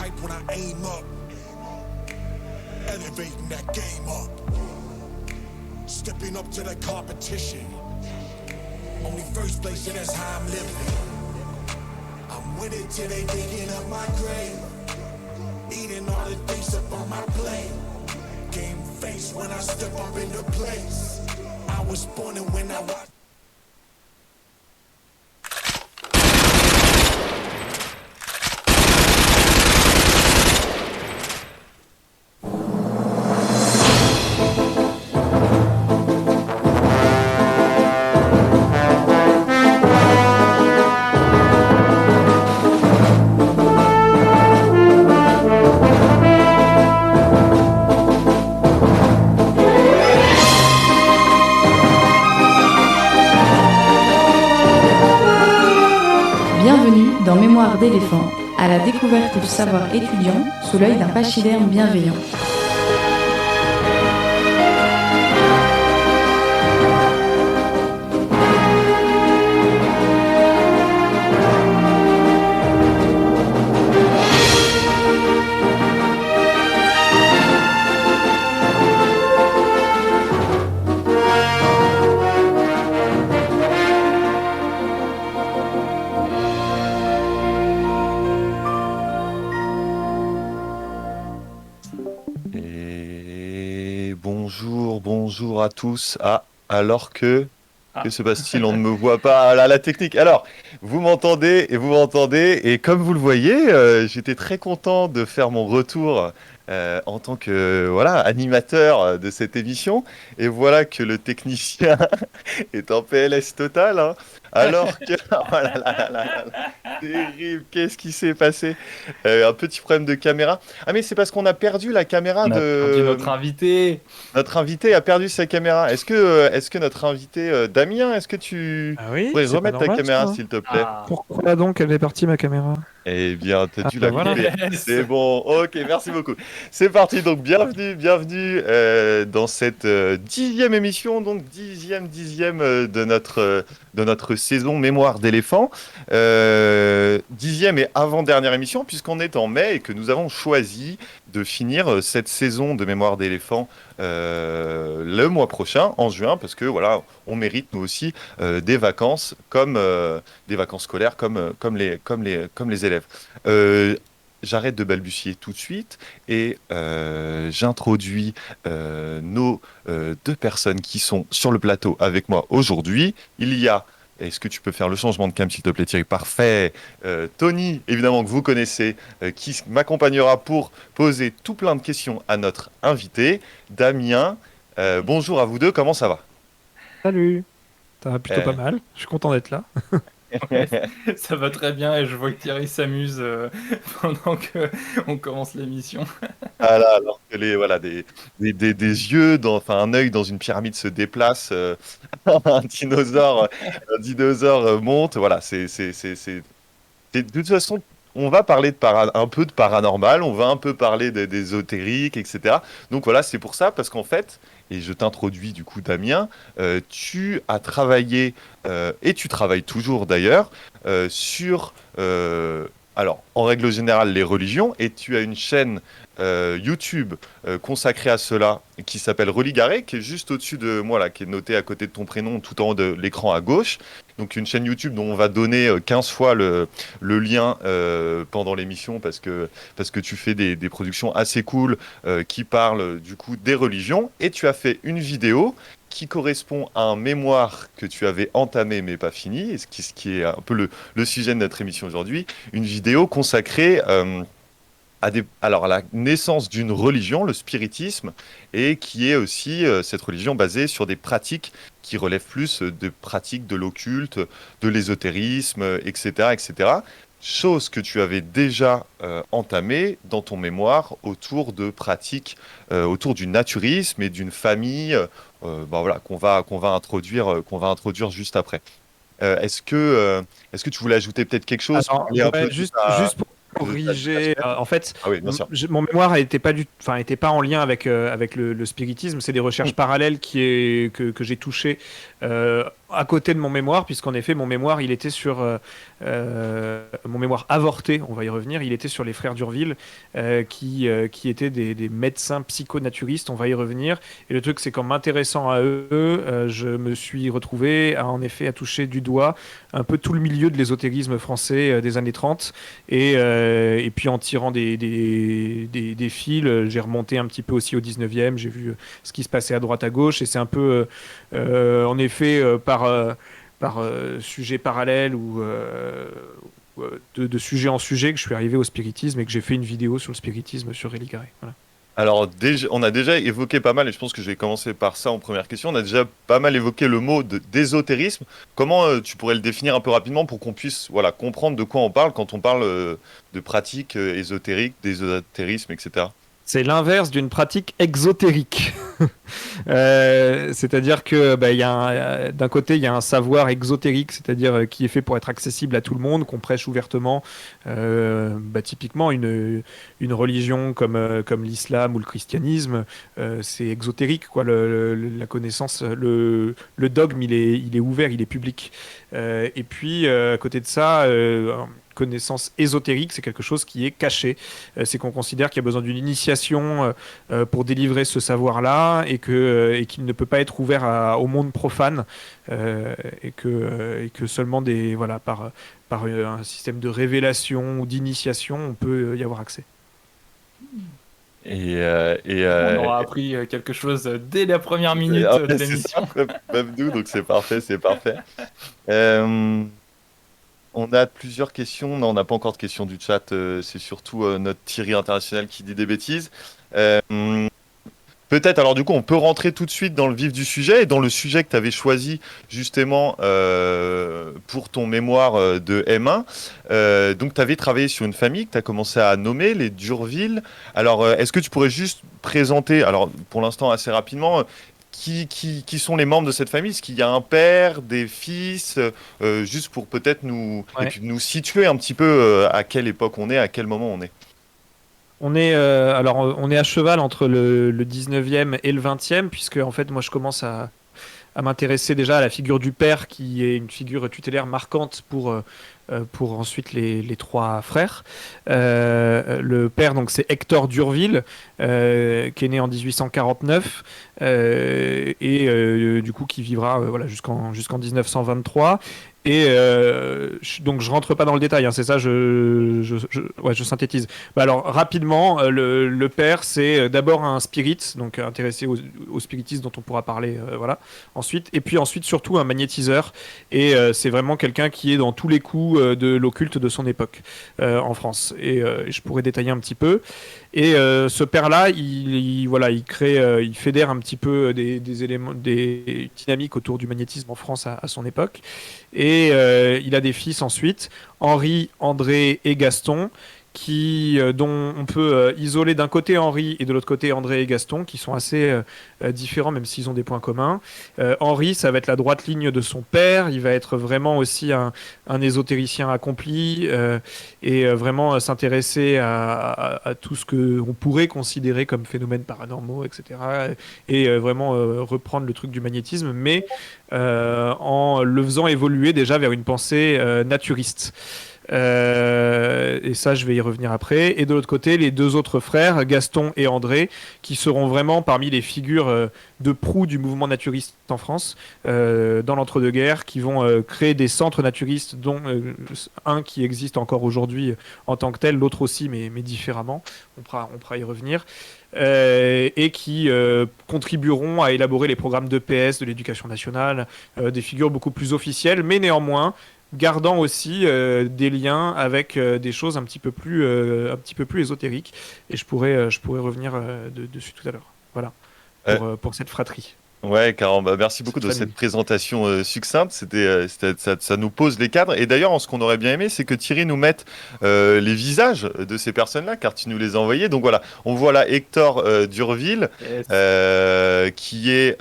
right when I aim up. Elevating that game up. Stepping up to the competition. Only first place, and that's how I'm living. I'm with it till they digging up my grave. Eating all the things up on my plate. Game face when I step up into place. I was born and when I watch. Bienvenue dans Mémoire d'éléphant, à la découverte du savoir étudiant sous l'œil d'un pachyderme bienveillant. Et bonjour à tous. Ah, alors que se passe-t-il? On ne me voit pas. Ah là, la technique. Alors, vous m'entendez, et comme vous le voyez, j'étais très content de faire mon retour en tant que animateur de cette émission. Et voilà que le technicien est en PLS total, hein. Alors que, oh là là là là là là, terrible. Qu'est-ce qui s'est passé? Un petit problème de caméra. Ah mais c'est parce qu'on a perdu la caméra On a perdu de notre invité. notre invité a perdu sa caméra. Est-ce que notre invité Damien, est-ce que tu Ah oui, pourrais c'est pas remettre ta normal, caméra ça. s'il te plaît? Ah. Pourquoi donc elle est partie ma caméra? Eh bien, t'as dû bah la voilà. couper. Yes. C'est bon. Ok, merci beaucoup. C'est parti. Donc, bienvenue dans cette 10e émission, donc dixième de notre saison Mémoire d'éléphant. 10e et avant-dernière émission, puisqu'on est en mai et que nous avons choisi de finir cette saison de Mémoire d'éléphant le mois prochain, en juin, parce que voilà, on mérite nous aussi des vacances des vacances scolaires comme les élèves. J'arrête de balbutier tout de suite et j'introduis nos deux personnes qui sont sur le plateau avec moi aujourd'hui. Il y a, est-ce que tu peux faire le changement de cam s'il te plaît Thierry? Parfait. Tony, évidemment que vous connaissez, qui m'accompagnera pour poser tout plein de questions à notre invité. Damien, bonjour à vous deux, comment ça va? Salut. Ça va plutôt Euh. pas mal. Je suis content d'être là. Ça va très bien et je vois que Thierry s'amuse pendant que on commence l'émission. Ah là, alors que des yeux, enfin un œil dans une pyramide se déplace, un dinosaure monte. Voilà, de toute façon, on va parler un peu de paranormal, on va un peu parler d'ésotérique, etc. Donc voilà, c'est pour ça, parce qu'en fait, et je t'introduis du coup Damien, tu as travaillé, et tu travailles toujours d'ailleurs, sur, alors en règle générale, les religions, et tu as une chaîne YouTube consacrée à cela, qui s'appelle Religaré, qui est juste au-dessus de moi, là, qui est noté à côté de ton prénom, tout en haut de l'écran à gauche. Donc une chaîne YouTube dont on va donner 15 fois le lien pendant l'émission parce que tu fais des productions assez cool qui parlent du coup des religions. Et tu as fait une vidéo qui correspond à un mémoire que tu avais entamé mais pas fini, et ce qui est un peu le sujet de notre émission aujourd'hui. Une vidéo consacrée alors à la naissance d'une religion, le spiritisme, et qui est aussi cette religion basée sur des pratiques qui relèvent plus de pratiques de l'occulte, de l'ésotérisme, etc., etc. Chose que tu avais déjà entamée dans ton mémoire autour de pratiques, autour du naturisme et d'une famille, voilà, qu'on va introduire juste après. Est-ce que tu voulais ajouter peut-être quelque chose? Alors, Parler un ouais, peu de juste pour de ta corriger. chaîne? En fait, Ah oui, bien sûr. mon mémoire n'était pas était pas en lien avec le spiritisme. C'est des recherches parallèles que j'ai touchées à côté de mon mémoire, puisqu'en effet, mon mémoire, il était sur mon mémoire avorté, on va y revenir, il était sur les frères d'Urville, qui étaient des médecins psychonaturistes, on va y revenir. Et le truc, c'est qu'en m'intéressant à eux, je me suis retrouvé en effet à toucher du doigt un peu tout le milieu de l'ésotérisme français des années 30. Et puis en tirant des fils, j'ai remonté un petit peu aussi au 19e, j'ai vu ce qui se passait à droite à gauche, et c'est un peu en effet par sujet parallèle ou de sujet en sujet que je suis arrivé au spiritisme et que j'ai fait une vidéo sur le spiritisme sur Religaré. Voilà. Alors, on a déjà évoqué pas mal, et je pense que je vais commencer par ça en première question. On a déjà pas mal évoqué le mot d'ésotérisme. Comment tu pourrais le définir un peu rapidement pour qu'on puisse voilà, comprendre de quoi on parle quand on parle de pratiques ésotériques, d'ésotérisme, etc. C'est l'inverse d'une pratique exotérique. C'est-à-dire que d'un côté, il y a un savoir exotérique, c'est-à-dire qui est fait pour être accessible à tout le monde, qu'on prêche ouvertement. Typiquement, une religion comme l'islam ou le christianisme, c'est exotérique, quoi. La connaissance, le dogme, il est ouvert, il est public. Et puis, à côté de ça, connaissance ésotérique, c'est quelque chose qui est caché. C'est qu'on considère qu'il y a besoin d'une initiation pour délivrer ce savoir-là et qu'il ne peut pas être ouvert au monde profane et que seulement par un système de révélation ou d'initiation, on peut y avoir accès. On aura appris quelque chose dès la première minute de l'émission. Même nous, donc c'est parfait, c'est parfait. On a plusieurs questions. Non, on n'a pas encore de questions du chat. C'est surtout notre Thierry International qui dit des bêtises. Peut-être, alors du coup, on peut rentrer tout de suite dans le vif du sujet et dans le sujet que tu avais choisi justement pour ton mémoire de M1. Donc, tu avais travaillé sur une famille que tu as commencé à nommer, les Durville. Alors, est-ce que tu pourrais juste présenter, alors pour l'instant assez rapidement, qui sont les membres de cette famille? Est-ce qu'il y a un père, des fils, juste pour peut-être et puis nous situer un petit peu à quelle époque on est, à quel moment on est. On est à cheval entre le 19e et le 20e, puisque en fait moi je commence à m'intéresser déjà à la figure du père, qui est une figure tutélaire marquante pour ensuite les trois frères. Le père, donc, c'est Hector Durville, qui est né en 1849 du coup qui vivra jusqu'en 1923. Et donc je rentre pas dans le détail, hein, c'est ça, je synthétise. Alors rapidement, le père, c'est d'abord un spirit, donc intéressé au spiritisme dont on pourra parler, ensuite, et puis ensuite surtout un magnétiseur, et c'est vraiment quelqu'un qui est dans tous les coups de l'occulte de son époque en France, et je pourrais détailler un petit peu. Et ce père-là, il crée, il fédère un petit peu des éléments, des dynamiques autour du magnétisme en France à son époque. Et il a des fils ensuite, Henri, André et Gaston, dont on peut isoler d'un côté Henri et de l'autre côté André et Gaston, qui sont assez différents, même s'ils ont des points communs. Henri, ça va être la droite ligne de son père. Il va être vraiment aussi un ésotéricien accompli et vraiment s'intéresser à tout ce qu'on pourrait considérer comme phénomènes paranormaux, etc. Et vraiment reprendre le truc du magnétisme, mais en le faisant évoluer déjà vers une pensée naturiste. Et ça, je vais y revenir après. Et de l'autre côté, les deux autres frères, Gaston et André, qui seront vraiment parmi les figures de proue du mouvement naturiste en France, dans l'entre-deux-guerres, qui vont créer des centres naturistes, dont un qui existe encore aujourd'hui en tant que tel, l'autre aussi, mais différemment. On pourra y revenir. Et qui contribueront à élaborer les programmes d'EPS, de l'éducation nationale, des figures beaucoup plus officielles, mais néanmoins gardant aussi des liens avec des choses un petit peu plus ésotériques. Et je pourrais revenir dessus tout à l'heure. Voilà, pour cette fratrie. Ouais, carrément. Merci beaucoup de cette présentation succincte. Ça nous pose les cadres. Et d'ailleurs, ce qu'on aurait bien aimé, c'est que Thierry nous mette les visages de ces personnes-là, car tu nous les as envoyés. Donc voilà, on voit là Hector Durville, yes. Qui est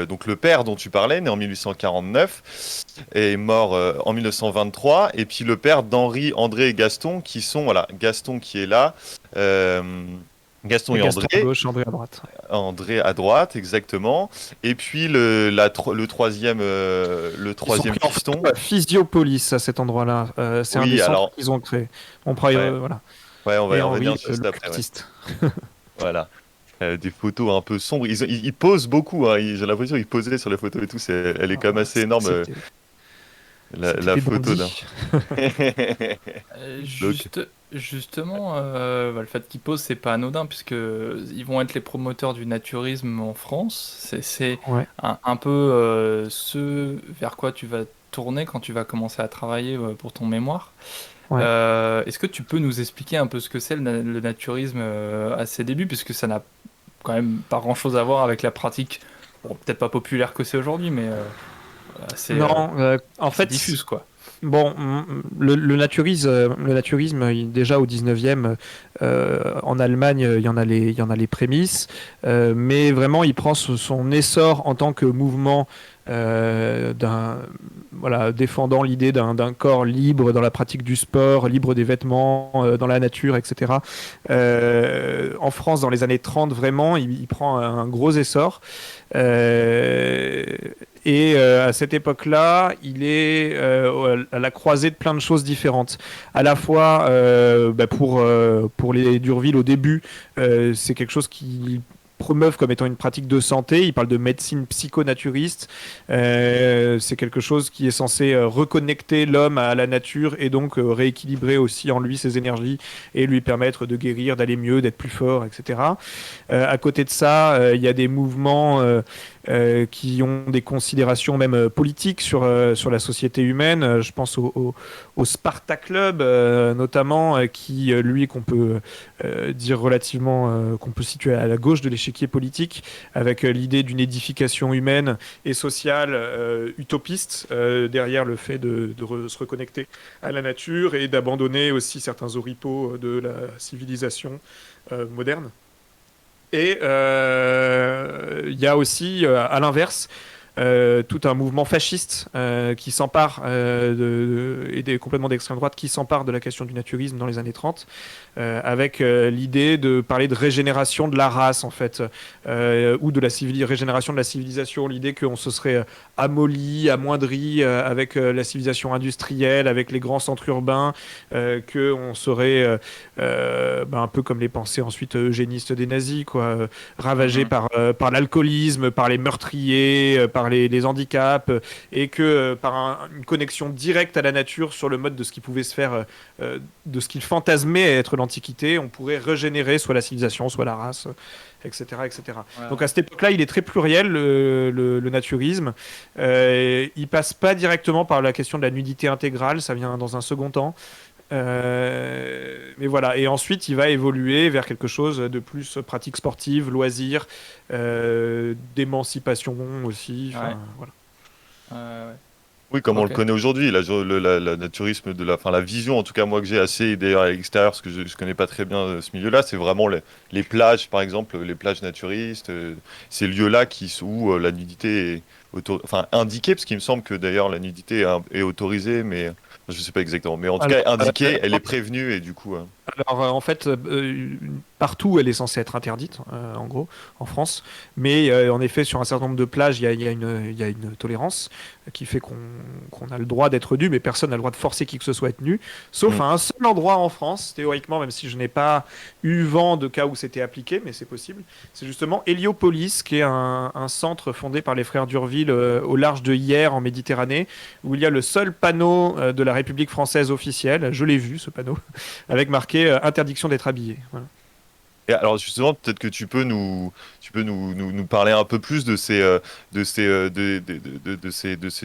donc le père dont tu parlais, né en 1849 et mort en 1923. Et puis le père d'Henri, André et Gaston, qui sont, voilà, Gaston qui est là. Gaston et Gaston à André. gauche, André à droite. André à droite, exactement. Et puis le troisième, Ils sont pris en piston. Physiopolis à cet endroit-là. C'est un Oui, des centres alors, qu'ils ont créé. On pourra ouais, voilà. ouais, on va y Et Henri, revenir juste le après. Ouais. flûtiste. Voilà. Des photos un peu sombres. Ils posent beaucoup. Hein. J'ai l'impression qu'ils posaient sur les photos et tout. Elle est quand même assez énorme, C'était la des photo d'un. bandits. Donc, Justement, le fait qu'ils posent, c'est pas anodin, puisque ils vont être les promoteurs du naturisme en France. C'est Ouais. un peu ce vers quoi tu vas tourner quand tu vas commencer à travailler pour ton mémoire. Ouais. Est-ce que tu peux nous expliquer un peu ce que c'est le naturisme à ses débuts, puisque ça n'a quand même pas grand-chose à voir avec la pratique, bon, peut-être pas populaire que c'est aujourd'hui, mais assez, Non, en assez fait, diffuse, quoi. bon, le naturisme, déjà au 19e, en Allemagne, il y en a les prémices, mais vraiment, il prend son essor en tant que mouvement voilà, défendant l'idée d'un corps libre dans la pratique du sport, libre des vêtements, dans la nature, etc. En France, dans les années 30, vraiment, il prend un gros essor. Euh, à cette époque-là, il est à la croisée de plein de choses différentes. À la fois, pour les Durville au début, c'est quelque chose qui promeuvent comme étant une pratique de santé. Ils parlent de médecine psychonaturiste. C'est quelque chose qui est censé reconnecter l'homme à la nature et donc rééquilibrer aussi en lui ses énergies et lui permettre de guérir, d'aller mieux, d'être plus fort, etc. À côté de ça, il y a des mouvements qui ont des considérations même politiques sur la société humaine. Je pense au Sparta Club, notamment, qui, lui, qu'on peut dire relativement, qu'on peut situer à la gauche de l'échiquier politique, avec l'idée d'une édification humaine et sociale utopiste, derrière le fait de se reconnecter à la nature et d'abandonner aussi certains oripeaux de la civilisation moderne. Et il y a aussi, à l'inverse, tout un mouvement fasciste qui s'empare complètement d'extrême droite qui s'empare de la question du naturisme dans les années 30 avec l'idée de parler de régénération de la race en fait ou de la régénération de la civilisation, l'idée qu'on se serait amolli, amoindri avec la civilisation industrielle, avec les grands centres urbains, qu'on serait un peu comme les pensées ensuite eugénistes des nazis, quoi, ravagés par l'alcoolisme, par les meurtriers, par les handicaps, et que par une connexion directe à la nature sur le mode de ce qui pouvait se faire, de ce qu'il fantasmait être l'Antiquité, on pourrait régénérer soit la civilisation, soit la race, etc. etc. Ouais. Donc à cette époque-là, il est très pluriel, le naturisme. Il passe pas directement par la question de la nudité intégrale, ça vient dans un second temps. Mais voilà, et ensuite il va évoluer vers quelque chose de plus pratique sportive, loisir, d'émancipation aussi. Ouais. Voilà. Ouais. oui, comme on Ok. le connaît aujourd'hui, la naturisme la vision, en tout cas moi que j'ai assez d'ailleurs à l'extérieur, parce que je connais pas très bien ce milieu-là, c'est vraiment les plages, par exemple, les plages naturistes, ces lieux-là où la nudité est indiquée, parce qu'il me semble que d'ailleurs la nudité est autorisée, mais je sais pas exactement, mais en tout cas indiquée, elle est prévenue et du coup. Alors, en fait, partout, elle est censée être interdite, en gros, en France. Mais en effet, sur un certain nombre de plages, il y a une tolérance qui fait qu'on a le droit d'être nu, mais personne n'a le droit de forcer qui que ce soit à être nu. Sauf à un seul endroit en France, théoriquement, même si je n'ai pas eu vent de cas où c'était appliqué, mais c'est possible. C'est justement Héliopolis, qui est un centre fondé par les frères Durville au large de Hyères, en Méditerranée, où il y a le seul panneau de la République française officielle. Je l'ai vu, ce panneau, avec marqué interdiction d'être habillé. Voilà. Et alors justement, peut-être que tu peux nous parler un peu plus de ces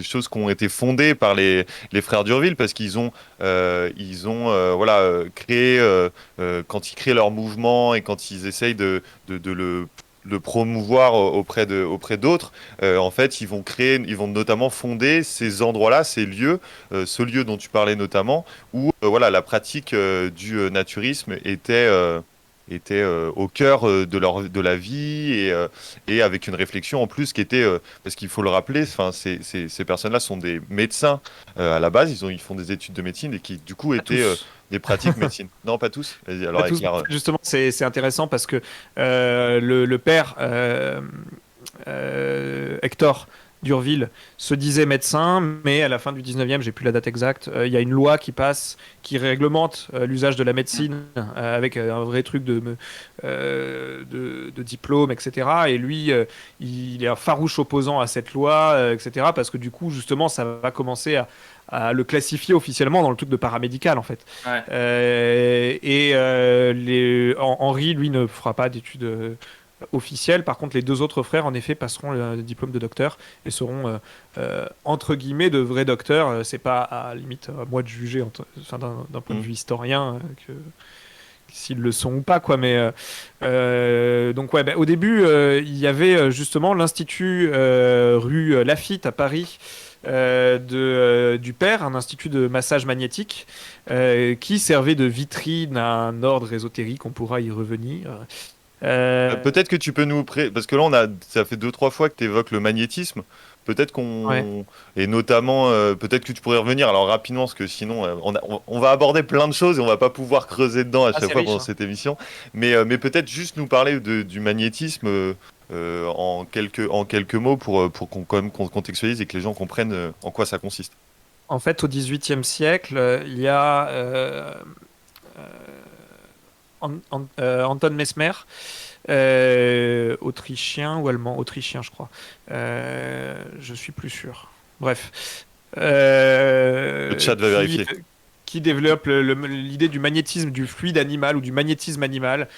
choses qui ont été fondées par les frères Durville, parce qu'ils ont créé, quand ils créent leur mouvement et quand ils essayent de le promouvoir auprès d'autres, en fait, ils vont notamment fonder ces endroits-là, ces lieux, ce lieu dont tu parlais notamment, où la pratique du naturisme étaient au cœur de la vie et avec une réflexion en plus qui était, parce qu'il faut le rappeler, enfin, ces personnes-là sont des médecins à la base, ils font des études de médecine et qui du coup À étaient tous. des pratiques médecine. Non, pas tous. Vas-y, alors Pas tous. éclaire. Justement, c'est intéressant parce que le père, Hector Durville, se disait médecin, mais à la fin du 19e, j'ai plus la date exacte, il y a une loi qui passe qui réglemente l'usage de la médecine avec un vrai truc de diplôme, etc. Et lui, il est un farouche opposant à cette loi, etc. Parce que du coup, justement, ça va commencer à le classifier officiellement dans le truc de paramédical, en fait. Ouais. Henri, lui, ne fera pas d'études officielles. Par contre, les deux autres frères, en effet, passeront le diplôme de docteur et seront, entre guillemets, de vrais docteurs. C'est pas, à la limite, à moi de juger enfin, d'un point de vue historien que s'ils le sont ou pas, quoi. Mais donc ouais, au début, il y avait justement l'institut rue Laffitte à Paris. Du père, un institut de massage magnétique qui servait de vitrine à un ordre ésotérique, on pourra y revenir. Peut-être que tu peux parce que là, ça fait 2, 3 fois que tu évoques le magnétisme. Peut-être Ouais. et notamment, peut-être que tu pourrais revenir alors rapidement, parce que sinon, on va aborder plein de choses et on va pas pouvoir creuser dedans à Ah, chaque c'est fois riche, pendant hein. cette émission. Mais peut-être juste nous parler du magnétisme en quelques mots pour quand même qu'on contextualise et que les gens comprennent en quoi ça consiste. En fait, au XVIIIe siècle, il y a Anton Mesmer, autrichien ou allemand, autrichien, je crois. Je suis plus sûr. Bref, Le chat va qui vérifier. qui développe l'idée du magnétisme du fluide animal ou du magnétisme animal,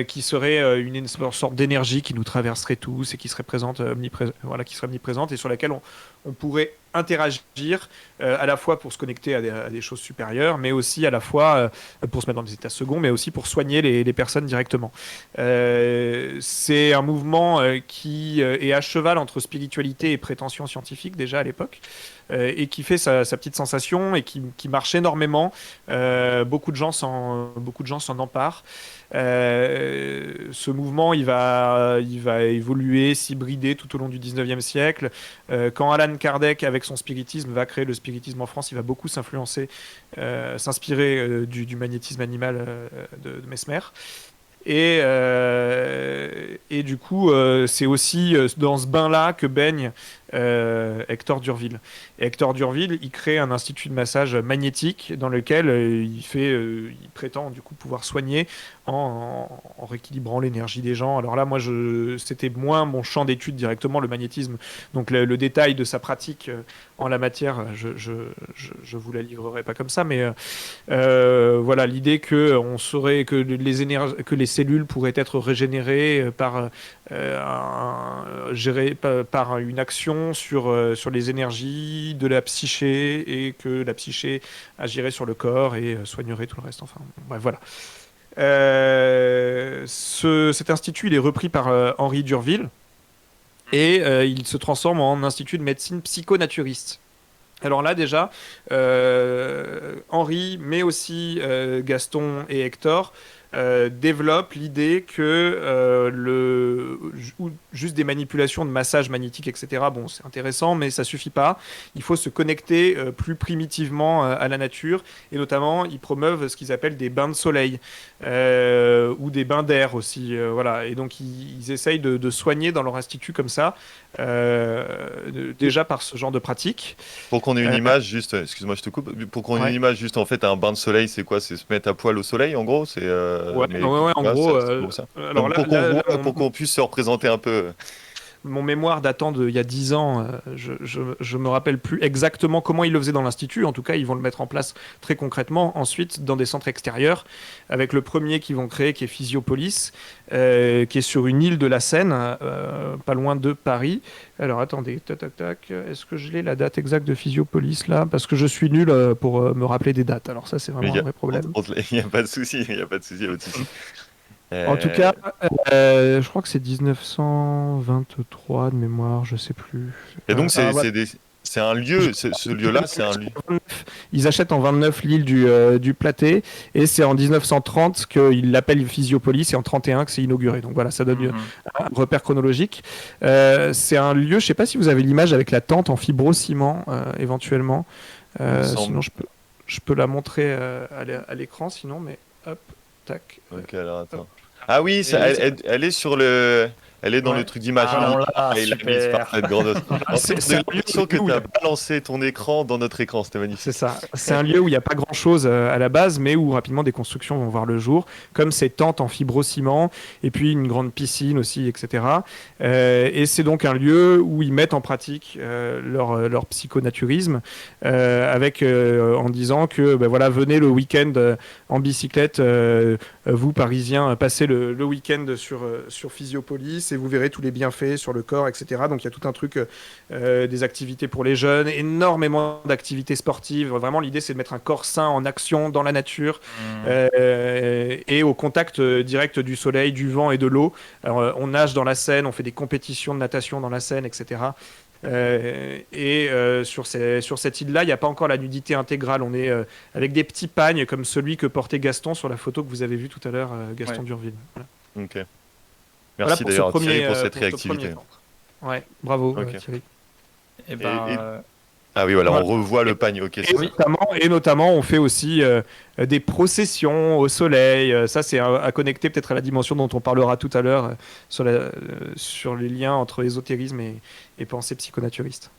qui serait une sorte d'énergie qui nous traverserait tous et qui serait présente, voilà, qui serait omniprésente et sur laquelle on pourrait interagir à la fois pour se connecter à des choses supérieures, mais aussi à la fois pour se mettre dans des états seconds, mais aussi pour soigner les personnes directement. C'est un mouvement qui est à cheval entre spiritualité et prétention scientifique déjà à l'époque, et qui fait sa petite sensation et qui marche énormément. Beaucoup de gens s'en emparent. Ce mouvement, il va évoluer, s'hybrider tout au long du 19e siècle. Quand Alan Kardec, avec son spiritisme, va créer le spiritisme en France, il va beaucoup s'inspirer du magnétisme animal de Mesmer. Et du coup, c'est aussi dans ce bain-là que baigne Hector Durville. Et Hector Durville, il crée un institut de massage magnétique dans lequel il prétend du coup pouvoir soigner en rééquilibrant l'énergie des gens. Alors là, moi, c'était moins mon champ d'étude directement, le magnétisme. Donc le détail de sa pratique en la matière, je vous la livrerai pas comme ça, mais voilà, l'idée que on saurait que que les cellules pourraient être régénérées gérées par une action sur les énergies de la psyché et que la psyché agirait sur le corps et soignerait tout le reste. Enfin, bref, voilà. Cet institut, il est repris par Henri Durville et il se transforme en institut de médecine psychonaturiste. Alors là déjà, Henri, mais aussi Gaston et Hector développent l'idée que juste des manipulations de massage magnétique, etc., bon, c'est intéressant, mais ça suffit pas. Il faut se connecter plus primitivement à la nature, et notamment, ils promeuvent ce qu'ils appellent des bains de soleil, ou des bains d'air aussi, voilà. Et donc, ils essayent de soigner dans leur institut comme ça, déjà par ce genre de pratique. Pour qu'on ait une Euh, image juste, excuse-moi, je te coupe. Pour qu'on ait une ouais. image juste, en fait, un bain de soleil, c'est quoi? C'est se mettre à poil au soleil, en gros. Ouais, Mais ouais, ouais, en ouais, gros, c'est pour ça. alors Donc là, pour qu'on voit, pour qu'on puisse se représenter un peu. mon mémoire datant d'il y a 10 ans, je me rappelle plus exactement comment ils le faisaient dans l'institut. En tout cas, ils vont le mettre en place très concrètement ensuite dans des centres extérieurs, avec le premier qu'ils vont créer qui est Physiopolis, qui est sur une île de la Seine, pas loin de Paris. Alors attendez, tac tac tac, est-ce que je l'ai la date exacte de Physiopolis là? Parce que je suis nul pour me rappeler des dates. Alors ça, c'est Mais vraiment un vrai problème. il n'y a pas de souci, il n'y a pas de souci, il y a pas de souci. En tout Euh, cas, je crois que c'est 1923 de mémoire, je sais plus. Et donc, Voilà. c'est un lieu, ce lieu-là, c'est un lieu. Ils achètent en 29 l'île du Platé, et c'est en 1930 qu'ils l'appellent Physiopolis, et en 31 que c'est inauguré. Donc voilà, ça donne un repère chronologique. C'est un lieu, je sais pas si vous avez l'image avec la tente en fibrociment, éventuellement. Sinon, je peux la montrer à l'écran, sinon, mais hop, tac. Ok, alors attends. Ah oui, elle est sur le. Elle est dans le truc d'image. Ah, on l'a, il l'a super. mise par cette grande. C'est un lieu l'impression que où tu il y as a- balancé ton écran dans notre écran, c'était magnifique. C'est ça. C'est un lieu où il n'y a pas grand-chose à la base, mais où rapidement des constructions vont voir le jour, comme ces tentes en fibrociment, et puis une grande piscine aussi, etc. Et c'est donc un lieu où ils mettent en pratique leur psychonaturisme, en disant que ben voilà, venez le week-end en bicyclette, vous Parisiens, passez le week-end sur Physiopolis et vous verrez tous les bienfaits sur le corps, etc. Donc il y a tout un truc, des activités pour les jeunes, énormément d'activités sportives. Vraiment, l'idée, c'est de mettre un corps sain en action dans la nature et au contact direct du soleil, du vent et de l'eau. Alors, on nage dans la Seine, on fait des compétitions de natation dans la Seine, etc. Sur cette île-là, il n'y a pas encore la nudité intégrale. On est avec des petits pagnes comme celui que portait Gaston sur la photo que vous avez vue tout à l'heure, Gaston Durville. Voilà. Ok. Voilà Merci pour ce d'ailleurs premier, Thierry pour cette pour ce réactivité. premier centre. Ouais, bravo Ok. Thierry. Et ben, Et- Ah oui, voilà, Voilà. on revoit le pagne. Ok, c'est ça. Et notamment, on fait aussi des processions au soleil. Ça, c'est à connecter peut-être à la dimension dont on parlera tout à l'heure sur les liens entre ésotérisme et pensée psychonaturiste.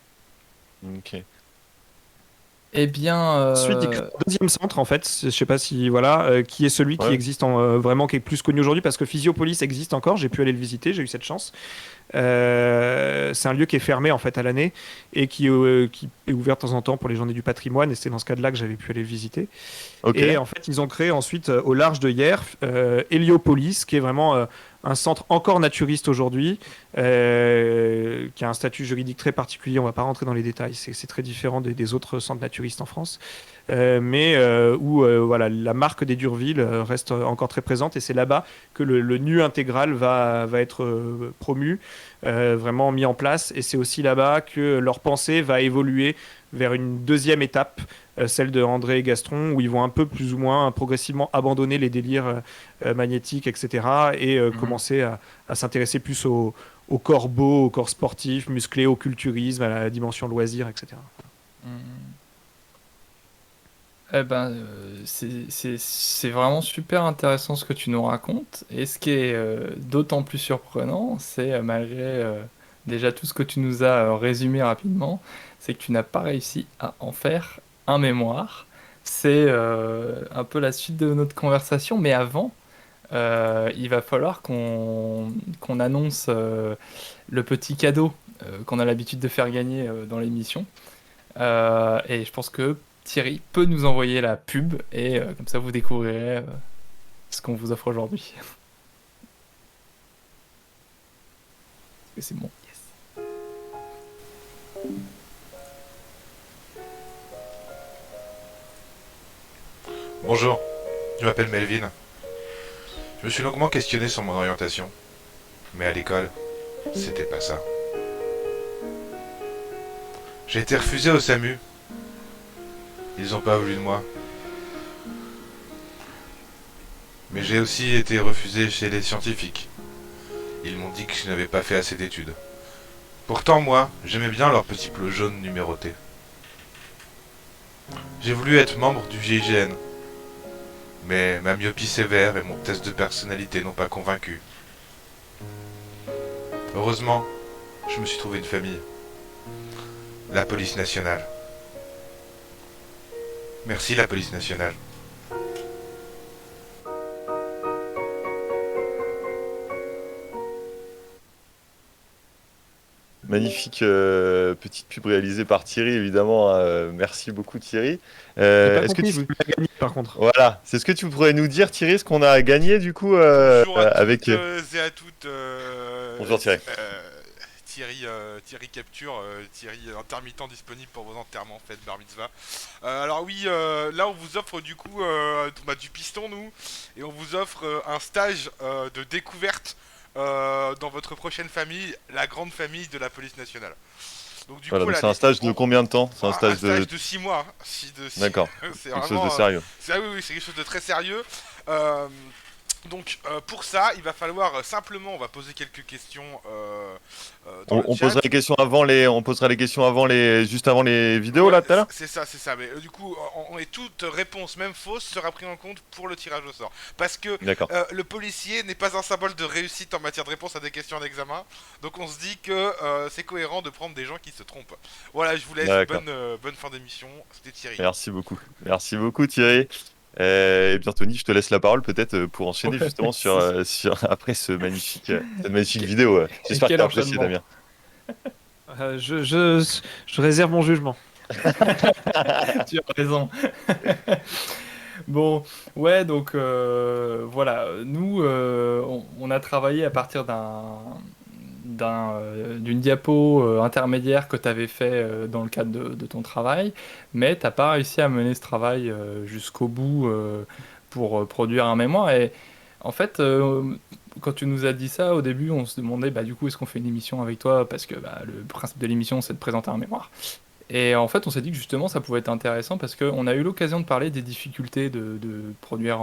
Ok. eh bien, Ensuite, il crée un deuxième centre, en fait, je sais pas si, voilà, qui est celui qui Ouais. existe vraiment, qui est plus connu aujourd'hui, parce que Physiopolis existe encore, j'ai pu aller le visiter, j'ai eu cette chance. C'est un lieu qui est fermé, en fait, à l'année, et qui est ouvert de temps en temps pour les journées du patrimoine, et c'est dans ce cadre-là que j'avais pu aller le visiter. Ok. Et en fait, ils ont créé ensuite, au large de Hyères, Héliopolis, qui est vraiment un centre encore naturiste aujourd'hui, qui a un statut juridique très particulier. On ne va pas rentrer dans les détails, c'est très différent des autres centres naturistes en France. Mais où voilà, la marque des Durville reste encore très présente, et c'est là-bas que le nu intégral va être promu, vraiment mis en place, et c'est aussi là-bas que leur pensée va évoluer vers une deuxième étape, celle de André et Gaston, où ils vont un peu plus ou moins progressivement abandonner les délires magnétiques, etc., et commencer à s'intéresser plus au corps beau, au corps sportif, musclé, au culturisme, à la dimension loisir, etc. eh ben, c'est vraiment super intéressant ce que tu nous racontes. Et ce qui est d'autant plus surprenant, c'est malgré déjà tout ce que tu nous as résumé rapidement, c'est que tu n'as pas réussi à en faire un mémoire. C'est un peu la suite de notre conversation, mais avant, il va falloir qu'on annonce le petit cadeau qu'on a l'habitude de faire gagner dans l'émission. Et je pense que Thierry peut nous envoyer la pub et comme ça vous découvrirez ce qu'on vous offre aujourd'hui. Et c'est bon. Yes. Bonjour, je m'appelle Melvin. Je me suis longuement questionné sur mon orientation. Mais à l'école, c'était pas ça. J'ai été refusé au SAMU. Ils ont pas voulu de moi. Mais j'ai aussi été refusé chez les scientifiques. Ils m'ont dit que je n'avais pas fait assez d'études. Pourtant, moi, j'aimais bien leur petit bleu jaune numéroté. J'ai voulu être membre du GIGN. Mais ma myopie sévère et mon test de personnalité n'ont pas convaincu. Heureusement, je me suis trouvé une famille. La police nationale. Merci la police nationale. Magnifique petite pub réalisée par Thierry, évidemment. Merci beaucoup Thierry. J'ai pas Est-ce que compris tu... ce que tu as gagné, par contre. Voilà, c'est ce que tu pourrais nous dire Thierry, ce qu'on a gagné du coup Bonjour à avec... toutes et à toutes. Bonjour Thierry. Thierry Capture, Thierry intermittent disponible pour vos enterrements, fêtes, bar mitzvah. Alors oui, là on vous offre du coup du piston nous, et on vous offre un stage de découverte dans votre prochaine famille, la grande famille de la police nationale. Donc du Voilà, coup, donc là, c'est un stage de combien de temps? C'est un un stage stage de... de 6 mois. D'accord, C'est quelque chose vraiment. de sérieux. Ah oui, oui, c'est quelque chose de très sérieux. Euh, donc pour ça, il va falloir simplement, on va poser quelques questions dans le On chat. posera les questions avant on posera les questions juste avant les vidéos, Ouais, là, tout à l'heure? c'est ça, c'est ça. Mais du coup, et toute réponse, même fausse, sera prise en compte pour le tirage au sort. Parce que D'accord. le policier n'est pas un symbole de réussite en matière de réponse à des questions d'examen. Donc on se dit que c'est cohérent de prendre des gens qui se trompent. Voilà, je vous laisse. D'accord. Bonne fin d'émission. C'était Thierry. Merci beaucoup. Merci beaucoup, Thierry. Et bien, Tony, je te laisse la parole peut-être pour enchaîner Ouais, justement merci. après cette magnifique vidéo. J'espère que Quel tu as apprécié, enchaînement. Damien. Je réserve mon jugement. Tu as raison. Bon, ouais, donc voilà, nous, on a travaillé à partir d'une diapo intermédiaire que tu avais fait dans le cadre de ton travail, mais t'as pas réussi à mener ce travail jusqu'au bout pour produire un mémoire. Et en fait, quand tu nous as dit ça, au début, on se demandait, bah, du coup, est-ce qu'on fait une émission avec toi? Parce que bah, le principe de l'émission, c'est de présenter un mémoire. Et en fait, on s'est dit que justement, ça pouvait être intéressant parce qu'on a eu l'occasion de parler des difficultés de produire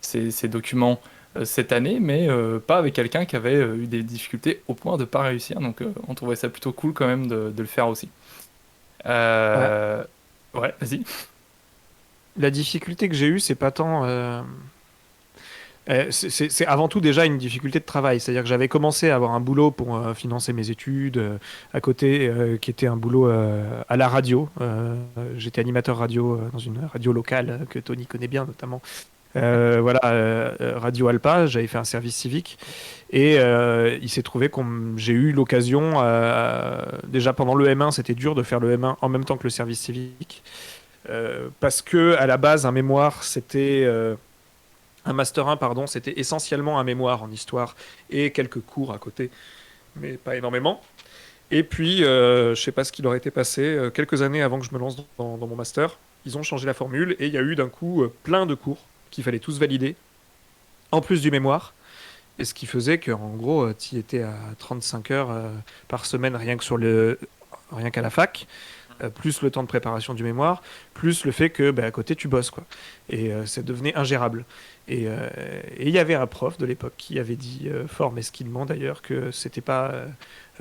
ces documents cette année, mais pas avec quelqu'un qui avait eu des difficultés au point de pas réussir. Donc, on trouvait ça plutôt cool quand même de le faire aussi. Ouais. Euh, Ouais, vas-y. La difficulté que j'ai eue, c'est pas tant. C'est avant tout déjà une difficulté de travail. C'est-à-dire que j'avais commencé à avoir un boulot pour financer mes études à côté, qui était un boulot à la radio. J'étais animateur radio dans une radio locale que Tony connaît bien notamment. Voilà, Radio Alpa, j'avais fait un service civique et il s'est trouvé que j'ai eu l'occasion, déjà pendant le M1, c'était dur de faire le M1 en même temps que le service civique, parce que à la base, un mémoire, c'était un master 1, pardon, c'était essentiellement un mémoire en histoire et quelques cours à côté, mais pas énormément. Et puis, je sais pas ce qu'il aurait été passé, quelques années avant que je me lance dans mon master, ils ont changé la formule et il y a eu d'un coup plein de cours qu'il fallait tous valider, en plus du mémoire. Et ce qui faisait qu'en gros, tu étais à 35 heures par semaine rien qu'à la fac, plus le temps de préparation du mémoire, plus le fait que bah, à côté tu bosses quoi. Et ça devenait ingérable. Et il y avait un prof de l'époque qui avait dit fort mesquinement d'ailleurs que c'était pas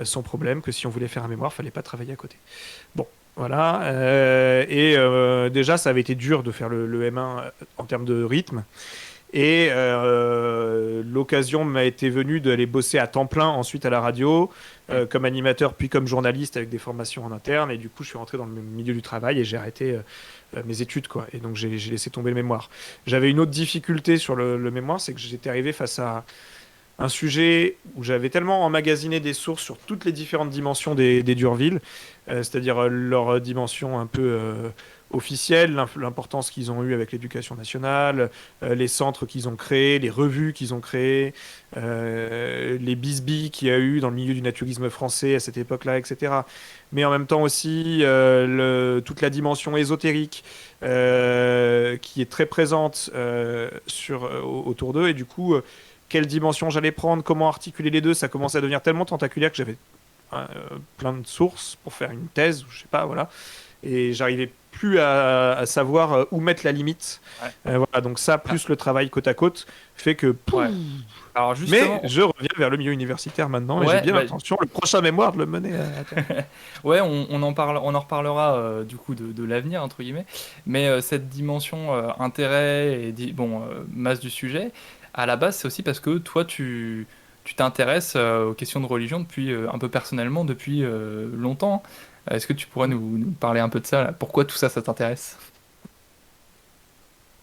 son problème, que si on voulait faire un mémoire, fallait pas travailler à côté. Bon, voilà. Déjà, ça avait été dur de faire le M1 en termes de rythme. Et l'occasion m'a été venue d'aller bosser à temps plein ensuite à la radio, comme animateur puis comme journaliste avec des formations en interne. Et du coup, je suis rentré dans le milieu du travail et j'ai arrêté mes études, quoi. Et donc, j'ai laissé tomber le mémoire. J'avais une autre difficulté sur le mémoire, c'est que j'étais arrivé face à un sujet où j'avais tellement emmagasiné des sources sur toutes les différentes dimensions des Durville, c'est-à-dire leur dimension un peu officielle, l'importance qu'ils ont eue avec l'éducation nationale, les centres qu'ils ont créés, les revues qu'ils ont créées, les bisbilles qu'il y a eu dans le milieu du naturisme français à cette époque-là, etc. Mais en même temps aussi toute la dimension ésotérique qui est très présente autour d'eux, et du coup quelle dimension j'allais prendre, comment articuler les deux, ça commençait à devenir tellement tentaculaire que j'avais plein de sources pour faire une thèse, ou je sais pas, voilà. Et j'arrivais plus à savoir où mettre la limite. Ouais. Voilà, donc ça, plus le travail côte à côte, fait que... Ouais. Alors Mais justement, je reviens vers le milieu universitaire maintenant, et ouais, j'ai bien bah, l'intention, le prochain mémoire, de le mener à terme. ouais, on en reparlera du coup de l'avenir entre guillemets, mais cette dimension intérêt et bon masse du sujet, à la base c'est aussi parce que toi tu t'intéresses aux questions de religion depuis un peu personnellement depuis longtemps. Est-ce que tu pourrais nous parler un peu de ça là? Pourquoi tout ça t'intéresse?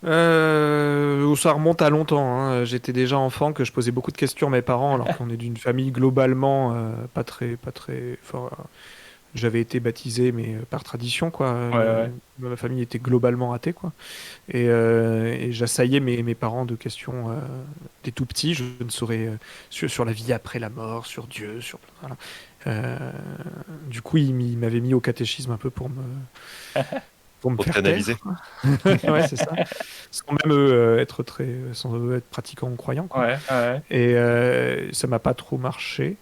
Ça remonte à longtemps, hein. J'étais déjà enfant, que je posais beaucoup de questions à mes parents, alors qu'on est d'une famille globalement pas très fort. J'avais été baptisé, mais par tradition, quoi. Ouais, ouais. Ma famille était globalement athée, quoi. Et j'assaillais mes parents de questions des tout petits. Je ne saurais sur la vie après la mort, sur Dieu, voilà. Du coup, il m'avait mis au catéchisme un peu pour me Pour faire t'analyser. taire. Ouais, c'est ça. Sans même sans eux être pratiquants ou croyants, quoi. Ouais, ouais. Et ça m'a pas trop marché.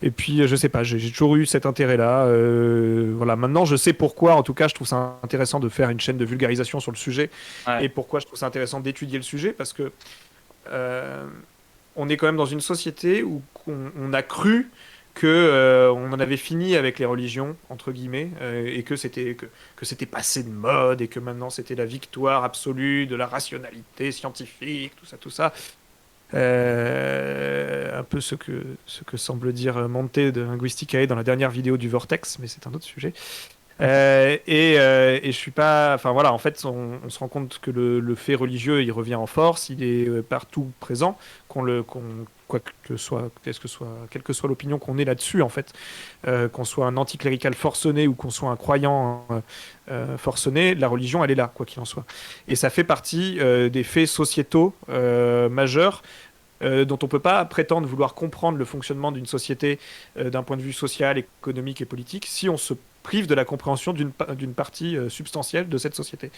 Et puis, je sais pas, j'ai toujours eu cet intérêt-là. Voilà, maintenant, je sais pourquoi. En tout cas, je trouve ça intéressant de faire une chaîne de vulgarisation sur le sujet. Ouais. Et pourquoi je trouve ça intéressant d'étudier le sujet, parce que euh, on est quand même dans une société où on a cru que on en avait fini avec les religions entre guillemets et que c'était passé de mode et que maintenant c'était la victoire absolue de la rationalité scientifique, tout ça. Un peu ce que semble dire Monte de Linguisticae dans la dernière vidéo du Vortex, mais c'est un autre sujet. Et je suis pas. Enfin voilà, en fait, on se rend compte que le fait religieux, il revient en force, il est partout présent, quoi que soit, quelle que soit l'opinion qu'on ait là-dessus, en fait, qu'on soit un anticlérical forcené ou qu'on soit un croyant forcené, la religion, elle est là, quoi qu'il en soit. Et ça fait partie des faits sociétaux majeurs. Dont on ne peut pas prétendre vouloir comprendre le fonctionnement d'une société d'un point de vue social, économique et politique si on se prive de la compréhension d'une partie substantielle de cette société.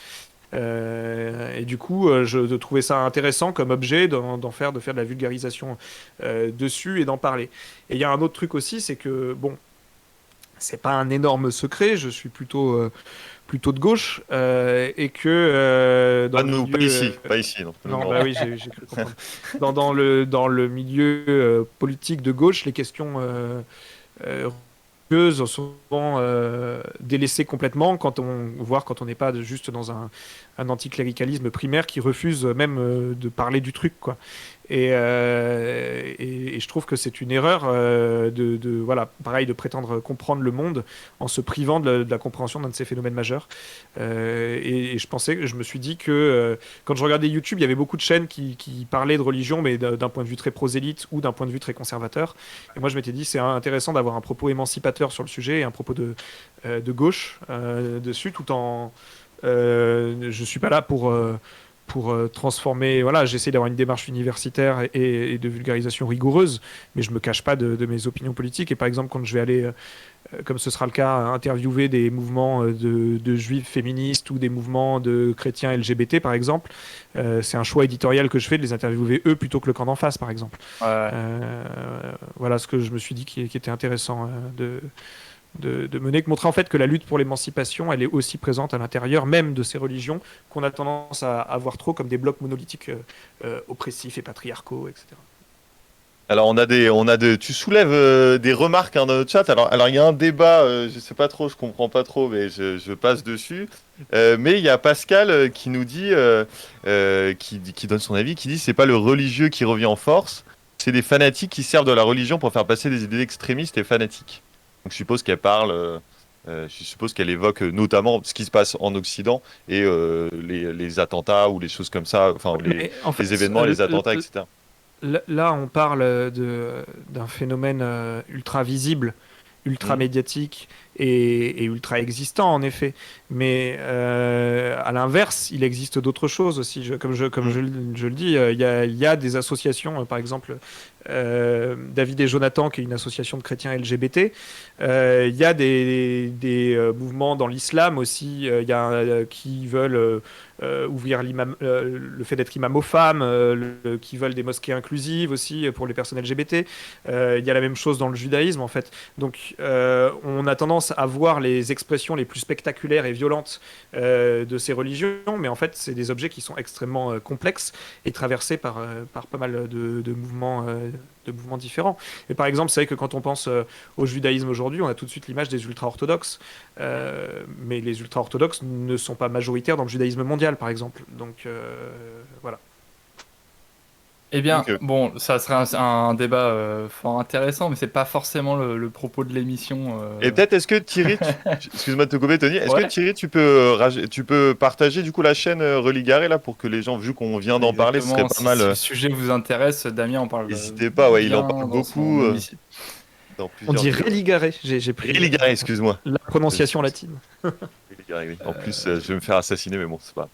Et du coup, je trouvais ça intéressant comme objet de faire de la vulgarisation dessus et d'en parler. Et il y a un autre truc aussi, c'est que, bon, c'est pas un énorme secret, je suis plutôt de gauche, et que dans Pas le nous, milieu... pas ici. Non, non, bah oui, j'ai cru comprendre. Dans le milieu politique de gauche, les questions euh, religieuses sont souvent délaissées complètement voire quand on n'est pas juste dans un anticléricalisme primaire qui refuse même de parler du truc, quoi. Et je trouve que c'est une erreur voilà, pareil, de prétendre comprendre le monde en se privant de la compréhension d'un de ces phénomènes majeurs. Et je me suis dit que quand je regardais YouTube, il y avait beaucoup de chaînes qui parlaient de religion, mais d'un point de vue très prosélyte ou d'un point de vue très conservateur. Et moi, je m'étais dit, c'est intéressant d'avoir un propos émancipateur sur le sujet et un propos de gauche dessus, tout en... je suis pas là pour transformer. Voilà, j'essaie d'avoir une démarche universitaire et de vulgarisation rigoureuse, mais je me cache pas de mes opinions politiques. Et par exemple, quand je vais aller, comme ce sera le cas, interviewer des mouvements de juifs féministes ou des mouvements de chrétiens LGBT, par exemple, c'est un choix éditorial que je fais de les interviewer eux plutôt que le camp d'en face, par exemple. Ouais. Voilà ce que je me suis dit qui était intéressant de mener, de montrer en fait que la lutte pour l'émancipation, elle est aussi présente à l'intérieur même de ces religions qu'on a tendance à voir trop comme des blocs monolithiques oppressifs et patriarcaux, etc. Alors tu soulèves des remarques hein, dans le chat. Alors il y a un débat, je sais pas trop, je comprends pas trop, mais je passe dessus. Mais il y a Pascal qui nous dit, qui donne son avis, qui dit c'est pas le religieux qui revient en force, c'est des fanatiques qui servent de la religion pour faire passer des idées extrémistes et fanatiques. Donc je suppose qu'elle parle, je suppose qu'elle évoque notamment ce qui se passe en Occident et les attentats ou les choses comme ça, enfin Mais en fait, les événements, les attentats, etc. là, on parle d'un phénomène ultra visible, ultra médiatique et ultra existant, en effet. Mais à l'inverse, il existe d'autres choses aussi. Je le dis, il y a des associations, par exemple, David et Jonathan, qui est une association de chrétiens LGBT. Il y a des mouvements dans l'islam aussi, qui veulent ouvrir le fait d'être imam aux femmes, qui veulent des mosquées inclusives aussi pour les personnes LGBT. Il y a la même chose dans le judaïsme, en fait. Donc, on a tendance à voir les expressions les plus spectaculaires et violentes de ces religions, mais en fait, c'est des objets qui sont extrêmement complexes et traversés par pas mal de mouvements différents. Et par exemple, c'est vrai que quand on pense au judaïsme aujourd'hui, on a tout de suite l'image des ultra-orthodoxes, mais les ultra-orthodoxes ne sont pas majoritaires dans le judaïsme mondial, par exemple. Donc, voilà. Eh bien, Donc, bon, ça serait un débat fort intéressant, mais c'est pas forcément le propos de l'émission. Et peut-être, est-ce que Thierry, excuse-moi de te couper, Tony, est-ce que Ouais. Thierry, tu peux partager du coup la chaîne Religaré là pour que les gens, vu qu'on vient d'en parler, ce serait Exactement. pas Si mal. le sujet vous intéresse, Damien en parle N'hésitez pas, ouais, il en bien parle dans son beaucoup émission. dans On plusieurs dit vidéos. religaré. J'ai pris Religaré, excuse-moi. la prononciation latine. Religaré, oui. En plus, je vais me faire assassiner, mais bon, c'est pas.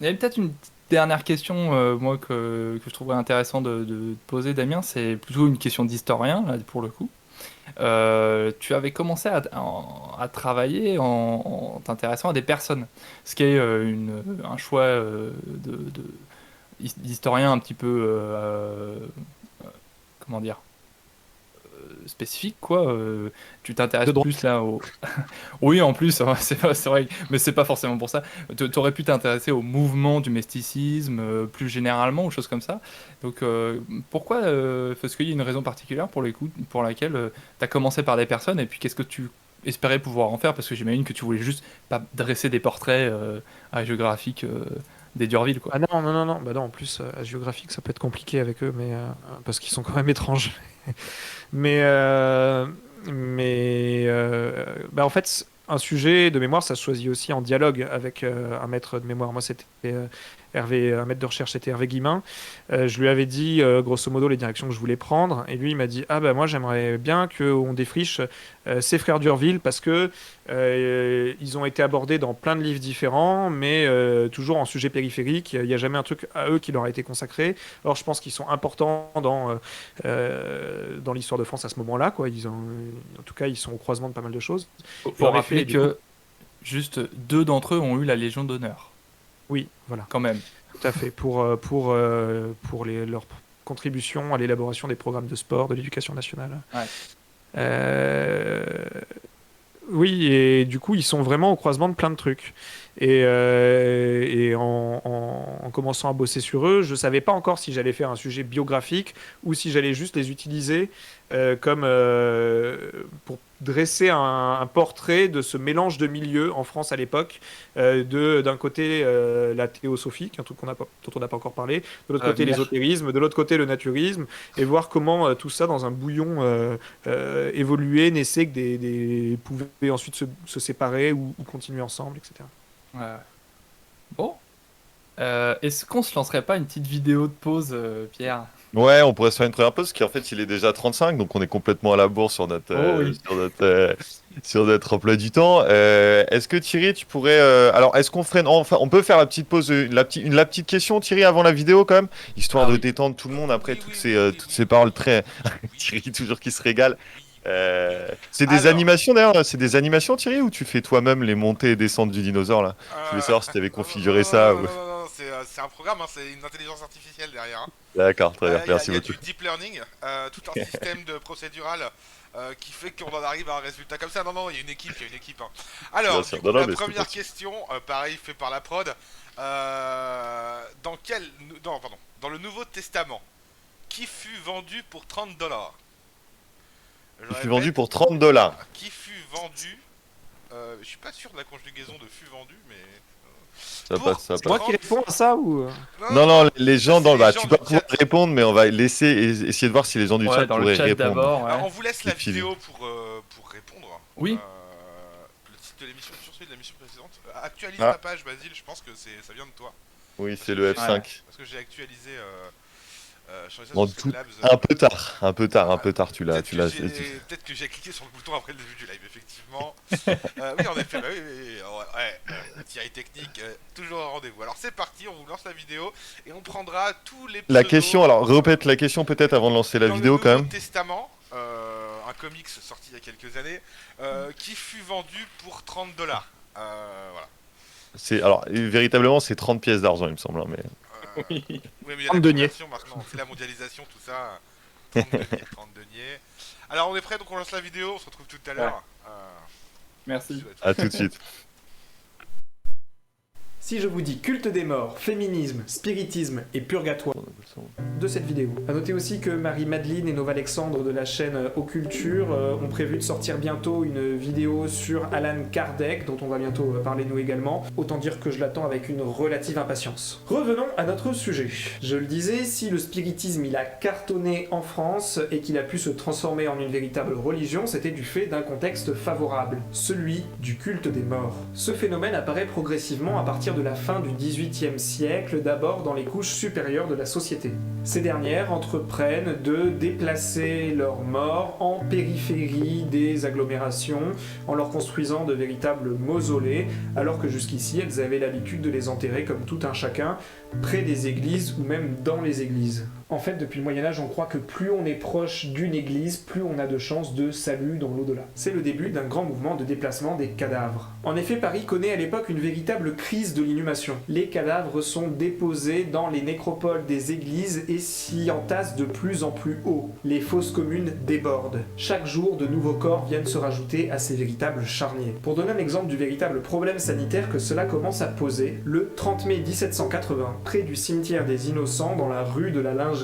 Il y avait peut-être une petite dernière question, moi, que je trouverais intéressant de te poser, Damien. C'est plutôt une question d'historien, là, pour le coup. Tu avais commencé à travailler en t'intéressant à des personnes, ce qui est un choix d'historien un petit peu comment dire, spécifique, quoi. Tu t'intéresses De droite. plus là au. Oui, en plus, c'est vrai, mais c'est pas forcément pour ça. T'aurais pu t'intéresser au mouvement du mysticisme plus généralement, ou choses comme ça. Donc, pourquoi parce qu'il y a une raison particulière pour laquelle t'as commencé par des personnes, et puis qu'est-ce que tu espérais pouvoir en faire? Parce que j'imagine que tu voulais juste pas dresser des portraits géographiques des Durville, quoi. Ah non, non, non, non. Bah non, en plus, géographique, ça peut être compliqué avec eux, mais parce qu'ils sont quand même étranges. Mais, bah en fait, un sujet de mémoire, ça se choisit aussi en dialogue avec un maître de mémoire. Moi, c'était Hervé, un maître de recherche, c'était Hervé Guimin. Je lui avais dit, grosso modo, les directions que je voulais prendre. Et lui, il m'a dit, ah bah moi, j'aimerais bien qu'on défriche ces frères d'Urville parce que ils ont été abordés dans plein de livres différents, mais toujours en sujet périphérique. Il n'y a jamais un truc à eux qui leur a été consacré. Or, je pense qu'ils sont importants dans l'histoire de France à ce moment-là, quoi. En tout cas, ils sont au croisement de pas mal de choses. Faut en rappeler effet, du que juste 2 d'entre eux ont eu la Légion d'honneur, Oui, voilà, quand même. tout à fait. Pour leur contribution à l'élaboration des programmes de sport de l'éducation nationale. Ouais. Euh, Oui, et du coup, ils sont vraiment au croisement de plein de trucs. Et en commençant à bosser sur eux, je savais pas encore si j'allais faire un sujet biographique ou si j'allais juste les utiliser comme pour dresser un portrait de ce mélange de milieux en France à l'époque. D'un côté, la théosophie, qui est un truc dont on n'a pas encore parlé, de l'autre côté, Merde. l'ésotérisme, de l'autre côté, le naturisme, et voir comment tout ça, dans un bouillon, évoluait, naissait, que pouvaient ensuite se séparer ou continuer ensemble, etc. Ouais. Bon. Est-ce qu'on se lancerait pas une petite vidéo de pause, Pierre? Ouais, on pourrait se faire une première pause, parce qu'en fait, il est déjà 35, donc on est complètement à la bourre sur notre, Oh oui. sur notre emploi du temps. Est-ce que Thierry, tu pourrais... alors, est-ce qu'on ferait... Enfin, on peut faire la petite pause, la petite question, Thierry, avant la vidéo, quand même, histoire de détendre tout le monde après toutes ces paroles très... Thierry, toujours qui se régale. C'est des Alors. animations, d'ailleurs, c'est des animations, Thierry, ou tu fais toi-même les montées et descentes du dinosaure, là? Je voulais savoir si tu avais configuré ça. Non, ou- non, non, c'est un programme, hein, c'est une intelligence artificielle derrière. Hein. D'accord, très bien, Il merci y a beaucoup. du deep learning, tout un système de procédural qui fait qu'on en arrive à un résultat comme ça. Non, non, il y a une équipe, hein. Alors, Bien du sûr. coup, Non, non, la mais c'est première possible. question, pareil, fait par la prod. Dans le Nouveau Testament, qui fut vendu pour $30? Je Il fut répète, vendu pour $30. qui fut vendu. Je suis pas sûr de la conjugaison de fut vendu, mais. Ça Pour passe, ça C'est moi passe. qui réponds à ça ou Non, non, les gens c'est dans les bah, gens tu du vas pouvoir chat. répondre, mais on va laisser essayer de voir si les gens du Ouais, chat dans le pourraient chat répondre. d'abord. Ouais. Alors, on vous laisse la Et puis- vidéo pour répondre. Oui. Le titre de l'émission sur celui de la mission précédente. Actualise Ah. la page, Basile, je pense que ça vient de toi. Oui, c'est le F5. Parce que j'ai actualisé. Je faisais ça Bon, sur tout- Labs. un peu tard, tu l'as. Peut-être que j'ai cliqué sur le bouton après le début du live, effectivement. Oui, en effet, bah oui, TI technique, toujours au rendez-vous. Alors c'est parti, on vous lance la vidéo et on prendra tous les La pseudos question, alors répète la question peut-être avant de lancer la dans vidéo le quand Nouveau même. Testament, un comics sorti il y a quelques années, qui fut vendu pour $30. Voilà. Alors véritablement c'est 30 pièces d'argent il me semble, hein, mais Oui, mais il y a 30 la deniers. conversion maintenant, c'est la mondialisation, tout ça. 30 deniers, 30 deniers. Alors on est prêt, donc on lance la vidéo, on se retrouve tout à l'heure. Merci. à tout de suite. Si je vous dis culte des morts, féminisme, spiritisme et purgatoire de cette vidéo. A noter aussi que Marie-Madeleine et Nova-Alexandre de la chaîne Occulture ont prévu de sortir bientôt une vidéo sur Alan Kardec, dont on va bientôt parler nous également. Autant dire que je l'attends avec une relative impatience. Revenons à notre sujet. Je le disais, si le spiritisme il a cartonné en France et qu'il a pu se transformer en une véritable religion, c'était du fait d'un contexte favorable, celui du culte des morts. Ce phénomène apparaît progressivement à partir de la fin du XVIIIe siècle, d'abord dans les couches supérieures de la société. Ces dernières entreprennent de déplacer leurs morts en périphérie des agglomérations, en leur construisant de véritables mausolées, alors que jusqu'ici elles avaient l'habitude de les enterrer comme tout un chacun, près des églises ou même dans les églises. En fait, depuis le Moyen-Âge, on croit que plus on est proche d'une église, plus on a de chances de salut dans l'au-delà. C'est le début d'un grand mouvement de déplacement des cadavres. En effet, Paris connaît à l'époque une véritable crise de l'inhumation. Les cadavres sont déposés dans les nécropoles des églises et s'y entassent de plus en plus haut. Les fosses communes débordent. Chaque jour, de nouveaux corps viennent se rajouter à ces véritables charniers. Pour donner un exemple du véritable problème sanitaire que cela commence à poser, le 30 mai 1780, près du cimetière des Innocents, dans la rue de la Lingerie,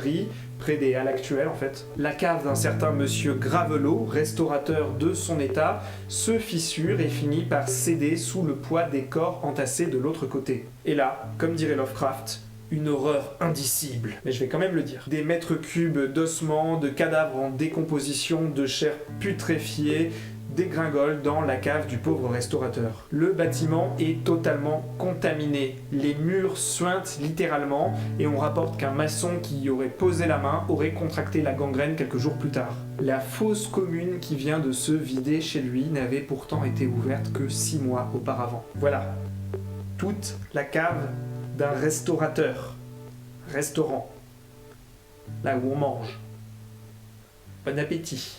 près des Halles actuelles en fait, la cave d'un certain monsieur Gravelot, restaurateur de son état, se fissure et finit par céder sous le poids des corps entassés de l'autre côté. Et là, comme dirait Lovecraft, une horreur indicible, mais je vais quand même le dire. Des mètres cubes d'ossements, de cadavres en décomposition, de chair putréfiée, dégringole dans la cave du pauvre restaurateur. Le bâtiment est totalement contaminé. Les murs suintent littéralement et on rapporte qu'un maçon qui y aurait posé la main aurait contracté la gangrène quelques jours plus tard. La fosse commune qui vient de se vider chez lui n'avait pourtant été ouverte que 6 mois auparavant. Voilà. Toute la cave d'un restaurateur. Restaurant. Là où on mange. Bon appétit.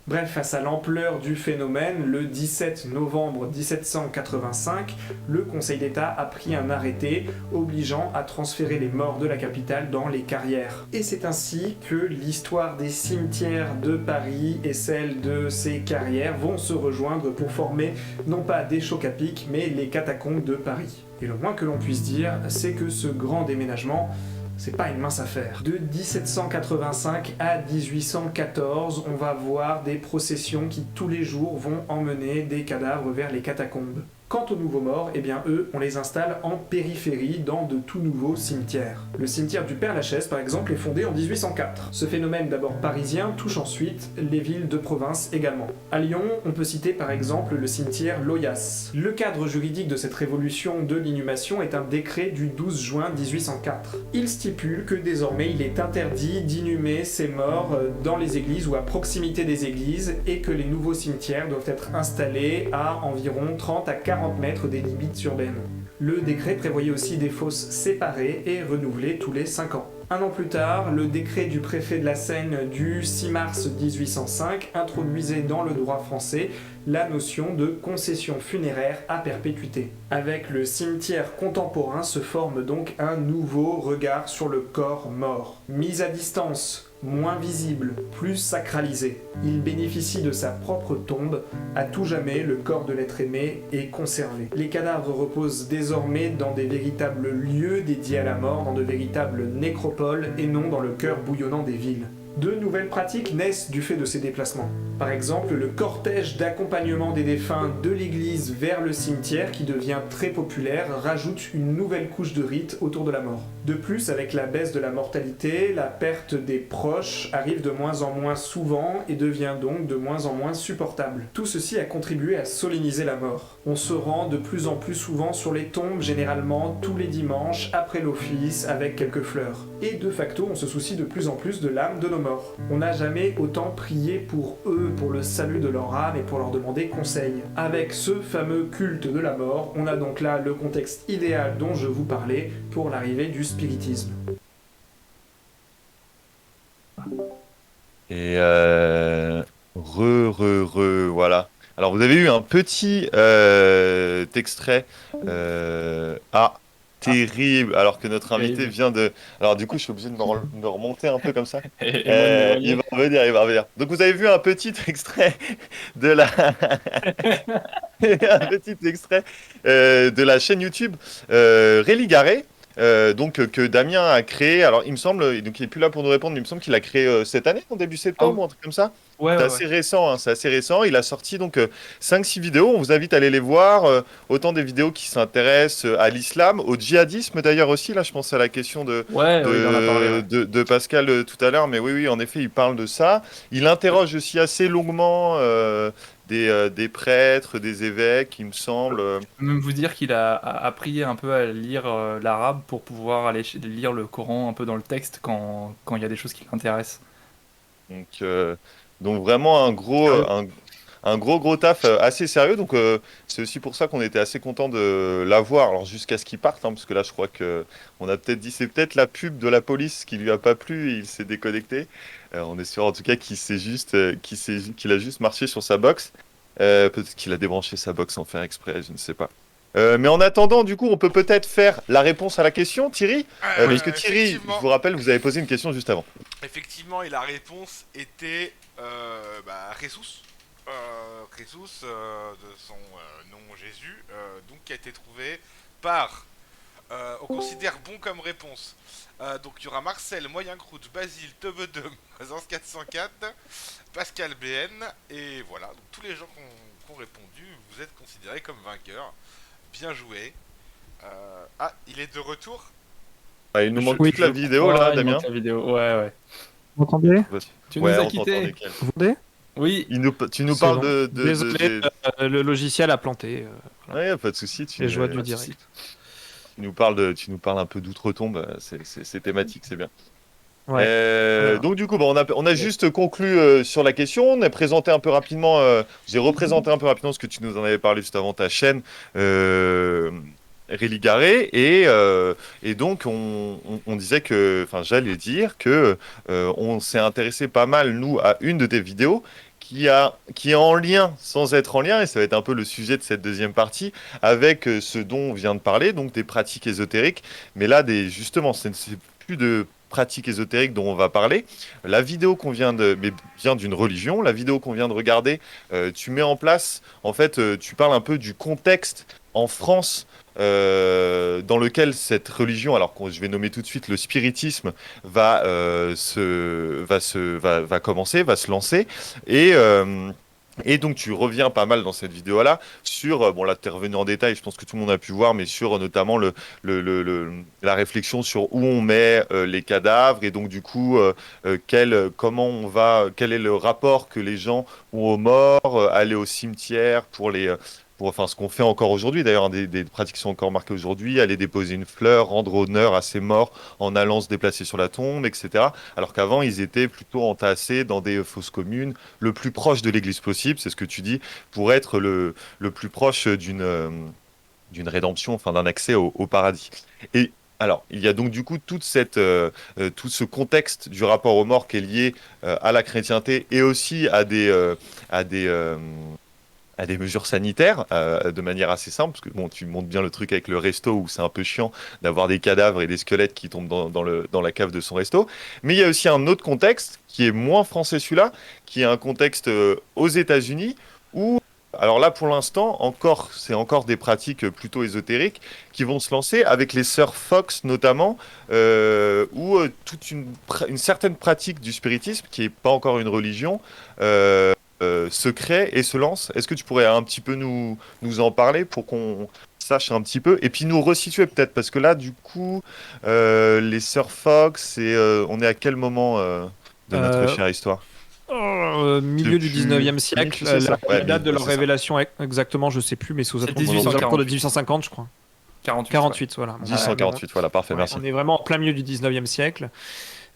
Bref, face à l'ampleur du phénomène, le 17 novembre 1785, le Conseil d'État a pris un arrêté obligeant à transférer les morts de la capitale dans les carrières. Et c'est ainsi que l'histoire des cimetières de Paris et celle de ces carrières vont se rejoindre pour former non pas des chocs à pic, mais les catacombes de Paris. Et le moins que l'on puisse dire, c'est que ce grand déménagement, c'est pas une mince affaire. De 1785 à 1814, on va voir des processions qui tous les jours vont emmener des cadavres vers les catacombes. Quant aux nouveaux morts, eh bien eux, on les installe en périphérie dans de tout nouveaux cimetières. Le cimetière du Père-Lachaise, par exemple, est fondé en 1804. Ce phénomène d'abord parisien touche ensuite les villes de province également. À Lyon, on peut citer par exemple le cimetière Loyasse. Le cadre juridique de cette révolution de l'inhumation est un décret du 12 juin 1804. Il stipule que désormais il est interdit d'inhumer ces morts dans les églises ou à proximité des églises et que les nouveaux cimetières doivent être installés à environ 30 à 40 mètres des limites urbaines. Le décret prévoyait aussi des fosses séparées et renouvelées tous les 5 ans. Un an plus tard, le décret du préfet de la Seine du 6 mars 1805 introduisait dans le droit français la notion de concession funéraire à perpétuité. Avec le cimetière contemporain se forme donc un nouveau regard sur le corps mort. Mis à distance, moins visible, plus sacralisé. Il bénéficie de sa propre tombe. À tout jamais, le corps de l'être aimé est conservé. Les cadavres reposent désormais dans des véritables lieux dédiés à la mort, dans de véritables nécropoles et non dans le cœur bouillonnant des villes. De nouvelles pratiques naissent du fait de ces déplacements. Par exemple, le cortège d'accompagnement des défunts de l'église vers le cimetière, qui devient très populaire, rajoute une nouvelle couche de rite autour de la mort. De plus, avec la baisse de la mortalité, la perte des proches arrive de moins en moins souvent et devient donc de moins en moins supportable. Tout ceci a contribué à solenniser la mort. On se rend de plus en plus souvent sur les tombes, généralement tous les dimanches, après l'office, avec quelques fleurs. Et de facto, on se soucie de plus en plus de l'âme de nos morts. On n'a jamais autant prié pour eux, pour le salut de leur âme et pour leur demander conseil. Avec ce fameux culte de la mort, on a donc là le contexte idéal dont je vous parlais pour l'arrivée du spiritisme. Et voilà. Alors vous avez eu un petit extrait. Terrible, alors que notre invité vient de... Alors du coup, je suis obligé de me remonter un peu comme ça. Il va revenir. Donc vous avez vu un petit extrait de la... un petit extrait de la chaîne YouTube Réligaré. Donc que Damien a créé, alors il me semble, donc il est plus là pour nous répondre, mais il me semble qu'il a créé cette année, en début septembre, ou un truc comme ça. C'est assez récent, hein, c'est assez récent. Il a sorti donc 5-6 vidéos. On vous invite à aller les voir. Autant des vidéos qui s'intéressent à l'islam, au djihadisme d'ailleurs aussi. Là, je pense à la question de Pascal tout à l'heure. Mais oui, en effet, il parle de ça. Il interroge aussi assez longuement des prêtres, des évêques, il me semble. Je peux même vous dire qu'il a appris un peu à lire l'arabe pour pouvoir aller lire le Coran un peu dans le texte quand il y a des choses qui l'intéressent. Donc vraiment un gros taf assez sérieux. Donc c'est aussi pour ça qu'on était assez content de l'avoir. Alors jusqu'à ce qu'il parte, parce que là je crois que on a peut-être dit c'est peut-être la pub de la police qui lui a pas plu et il s'est déconnecté. On est sûr en tout cas qu'il a juste marché sur sa box. Peut-être qu'il a débranché sa box sans faire exprès, je ne sais pas. Mais en attendant, du coup, on peut peut-être faire la réponse à la question, Thierry. Parce que Thierry, je vous rappelle, vous avez posé une question juste avant. Effectivement, et la réponse était Jesus. Jesus, de son nom Jésus, donc qui a été trouvé par... on considère bon comme réponse. Donc il y aura Marcel, Moyen Croûte, Basile, Tebedum, Zans 404, Pascal BN, et voilà. Donc tous les gens qui ont répondu, vous êtes considérés comme vainqueurs. Bien joué. Il est de retour. Il nous manque toute la vidéo là, Damien. La vidéo. Ouais. Vous m'entendez? Tu nous as quittés. Vous m'entendez? Oui. Tu nous parles de... Désolé, le logiciel a planté. Voilà. Ouais, pas de souci. Les joies du direct. Tu nous parles un peu d'outre-tombe, c'est thématique, c'est bien. Ouais. Voilà. Donc du coup, on a juste conclu sur la question. On a présenté un peu rapidement. J'ai représenté un peu rapidement ce que tu nous en avais parlé juste avant ta chaîne, Religaré, et donc on disait que, enfin, j'allais dire que on s'est intéressé pas mal nous à une de tes vidéos qui est en lien sans être en lien, et ça va être un peu le sujet de cette deuxième partie avec ce dont on vient de parler, donc des pratiques ésotériques. Mais là, justement, c'est plus de pratiques ésotériques dont on va parler. La vidéo vient d'une religion. La vidéo qu'on vient de regarder, tu mets en place, en fait, tu parles un peu du contexte en France dans lequel cette religion, alors que je vais nommer tout de suite le spiritisme, va commencer, va se lancer. Et donc tu reviens pas mal dans cette vidéo-là sur, bon là tu es revenu en détail, je pense que tout le monde a pu voir, mais sur notamment la réflexion sur où on met les cadavres, et donc du coup quel est le rapport que les gens ont aux morts, aller au cimetière enfin ce qu'on fait encore aujourd'hui d'ailleurs, des pratiques qui sont encore marquées aujourd'hui, aller déposer une fleur, rendre honneur à ses morts en allant se déplacer sur la tombe, etc. Alors qu'avant ils étaient plutôt entassés dans des fosses communes, le plus proche de l'église possible, c'est ce que tu dis, pour être le plus proche d'une rédemption, enfin d'un accès au paradis. Et alors, il y a donc du coup tout ce contexte du rapport aux morts qui est lié à la chrétienté et aussi à des mesures sanitaires de manière assez simple, parce que bon, tu montres bien le truc avec le resto où c'est un peu chiant d'avoir des cadavres et des squelettes qui tombent dans la cave de son resto. Mais il y a aussi un autre contexte qui est moins français celui-là, qui est un contexte aux États-Unis où, alors là pour l'instant, c'est encore des pratiques plutôt ésotériques qui vont se lancer avec les sœurs Fox notamment, où toute une certaine pratique du spiritisme, qui n'est pas encore une religion, se crée et se lance. Est-ce que tu pourrais un petit peu nous en parler pour qu'on sache un petit peu et puis nous resituer peut-être, parce que là du coup les Sœurs Fox, on est à quel moment de notre chère histoire? Milieu du 19e siècle, la date de leur révélation exactement je sais plus, mais c'est aux alentours de 1850 je crois. 48 voilà. 1848, voilà, parfait, merci. On est vraiment en plein milieu du 19e siècle.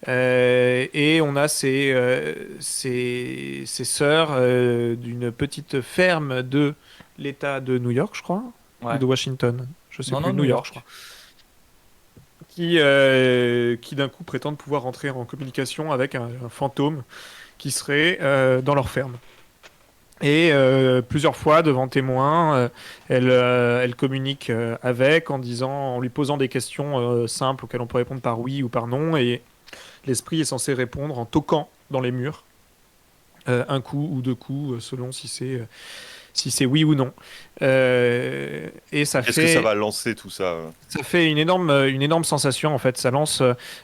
Et on a ces sœurs d'une petite ferme de l'État de New York, je crois, ou de Washington, je sais plus, New York, je crois, qui d'un coup prétendent pouvoir entrer en communication avec un fantôme qui serait dans leur ferme. Et plusieurs fois devant témoins, elle communique avec en lui posant des questions simples auxquelles on peut répondre par oui ou par non, et l'esprit est censé répondre en toquant dans les murs, un coup ou deux coups, selon si c'est oui ou non. Et ça Qu'est-ce que ça va lancer tout ça? Ça fait une énorme sensation en fait. Ça lance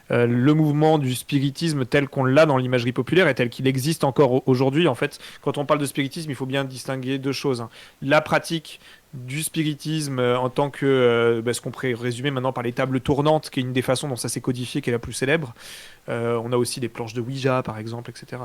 le mouvement du spiritisme tel qu'on l'a dans l'imagerie populaire et tel qu'il existe encore aujourd'hui. En fait, quand on parle de spiritisme, il faut bien distinguer deux choses, hein. La pratique du spiritisme en tant que ce qu'on pourrait résumer maintenant par les tables tournantes, qui est une des façons dont ça s'est codifié, qui est la plus célèbre. On a aussi des planches de Ouija par exemple, etc.,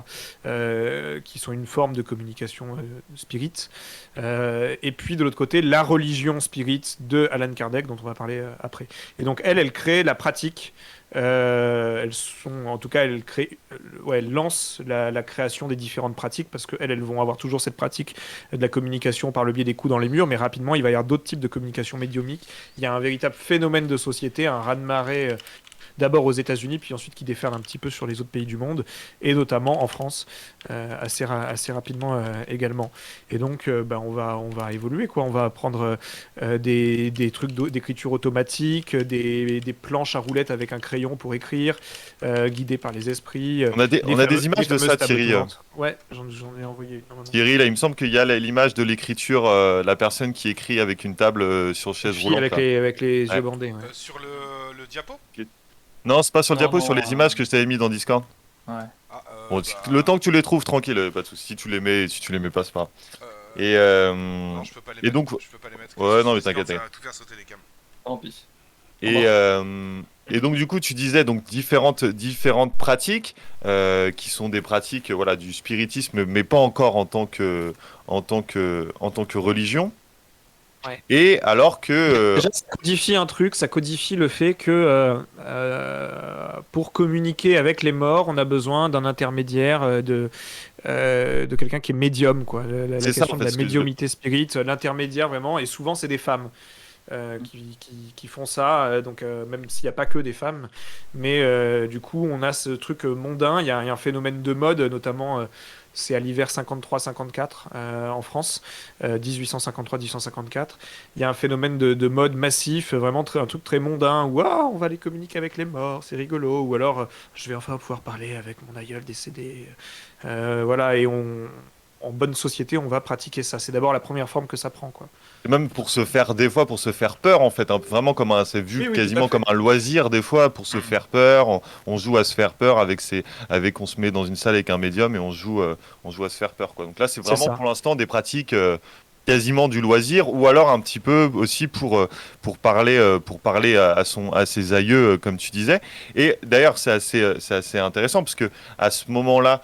qui sont une forme de communication spirit. Et puis de l'autre côté, la religion spirit de Allan Kardec, dont on va parler après. Et donc elle crée la pratique En tout cas, elles lancent la création des différentes pratiques parce qu'elles vont avoir toujours cette pratique de la communication par le biais des coups dans les murs, mais rapidement, il va y avoir d'autres types de communication médiumnique. Il y a un véritable phénomène de société, un raz-de-marée d'abord aux États-Unis, puis ensuite qui déferle un petit peu sur les autres pays du monde, et notamment en France, assez rapidement également. Et donc, on va évoluer, quoi. On va prendre des trucs d'écriture automatique, des planches à roulettes avec un crayon pour écrire, guidés par les esprits. On a des images de ça, Thierry. Ouais, j'en ai envoyé une. Normalement. Thierry, là, il me semble qu'il y a l'image de l'écriture, la personne qui écrit avec une table sur chaise Fille roulante. avec les Ouais. yeux bandés. Ouais. Sur le diapo? Non, c'est pas sur le Non, diapo, non, sur les images que je t'avais mis dans Discord. Ouais. Ah, Bon, bah, le temps que tu les trouves, tranquille, pas de soucis. Si tu les mets pas, c'est pas grave. Et, non, je peux pas les et mettre. donc, Je peux pas les mettre. ouais, non, mais Discord, t'inquiète. ça va tout faire sauter les cams. Tant pis. Et donc du coup, tu disais donc différentes pratiques qui sont des pratiques voilà du spiritisme, mais pas encore en tant que religion. Ouais. Et alors que Déjà, ça codifie un truc, ça codifie le fait que pour communiquer avec les morts, on a besoin d'un intermédiaire, de quelqu'un qui est médium, quoi. La C'est ça, question en de fait, la ce que médiumité spirit, l'intermédiaire vraiment, et souvent c'est des femmes qui font ça, donc même s'il n'y a pas que des femmes, mais du coup on a ce truc mondain, il y a un phénomène de mode, notamment c'est à l'hiver 53-54 en France, 1853-1854. Il y a un phénomène de mode massif, vraiment un truc très mondain, où on va aller communiquer avec les morts, c'est rigolo, ou alors je vais enfin pouvoir parler avec mon aïeul décédé. Voilà, et en bonne société, on va pratiquer ça. C'est d'abord la première forme que ça prend, quoi. même pour se faire des fois pour se faire peur en fait, hein, vraiment comme c'est vu Oui, tout à quasiment fait. comme un loisir des fois pour se faire peur. On joue à se faire peur on se met dans une salle avec un médium et on joue à se faire peur quoi. Donc là c'est C'est vraiment ça. pour l'instant des pratiques quasiment du loisir ou alors un petit peu aussi pour parler à ses aïeux comme tu disais. Et d'ailleurs c'est assez intéressant parce que à ce moment-là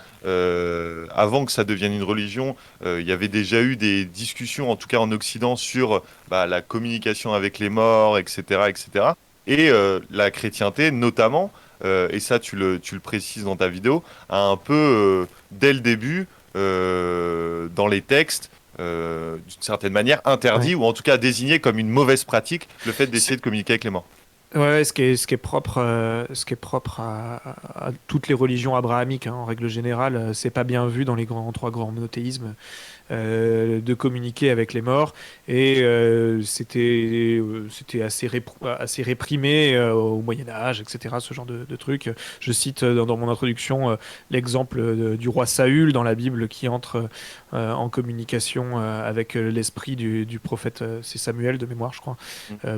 avant que ça devienne une religion il y avait déjà eu des discussions en tout cas en Occident sur la communication avec les morts, etc., etc. Et la chrétienté notamment et ça tu le précises dans ta vidéo a un peu dès le début dans les textes d'une certaine manière interdit ou en tout cas désigné comme une mauvaise pratique le fait d'essayer de communiquer avec les morts. Ouais, ce qui est propre à toutes les religions abrahamiques, hein, en règle générale, c'est pas bien vu dans les trois grands monothéismes de communiquer avec les morts, et c'était assez réprimé au Moyen Âge, etc. Ce genre de trucs. Je cite dans mon introduction l'exemple du roi Saül dans la Bible qui entre en communication avec l'esprit du prophète, c'est Samuel de mémoire, je crois,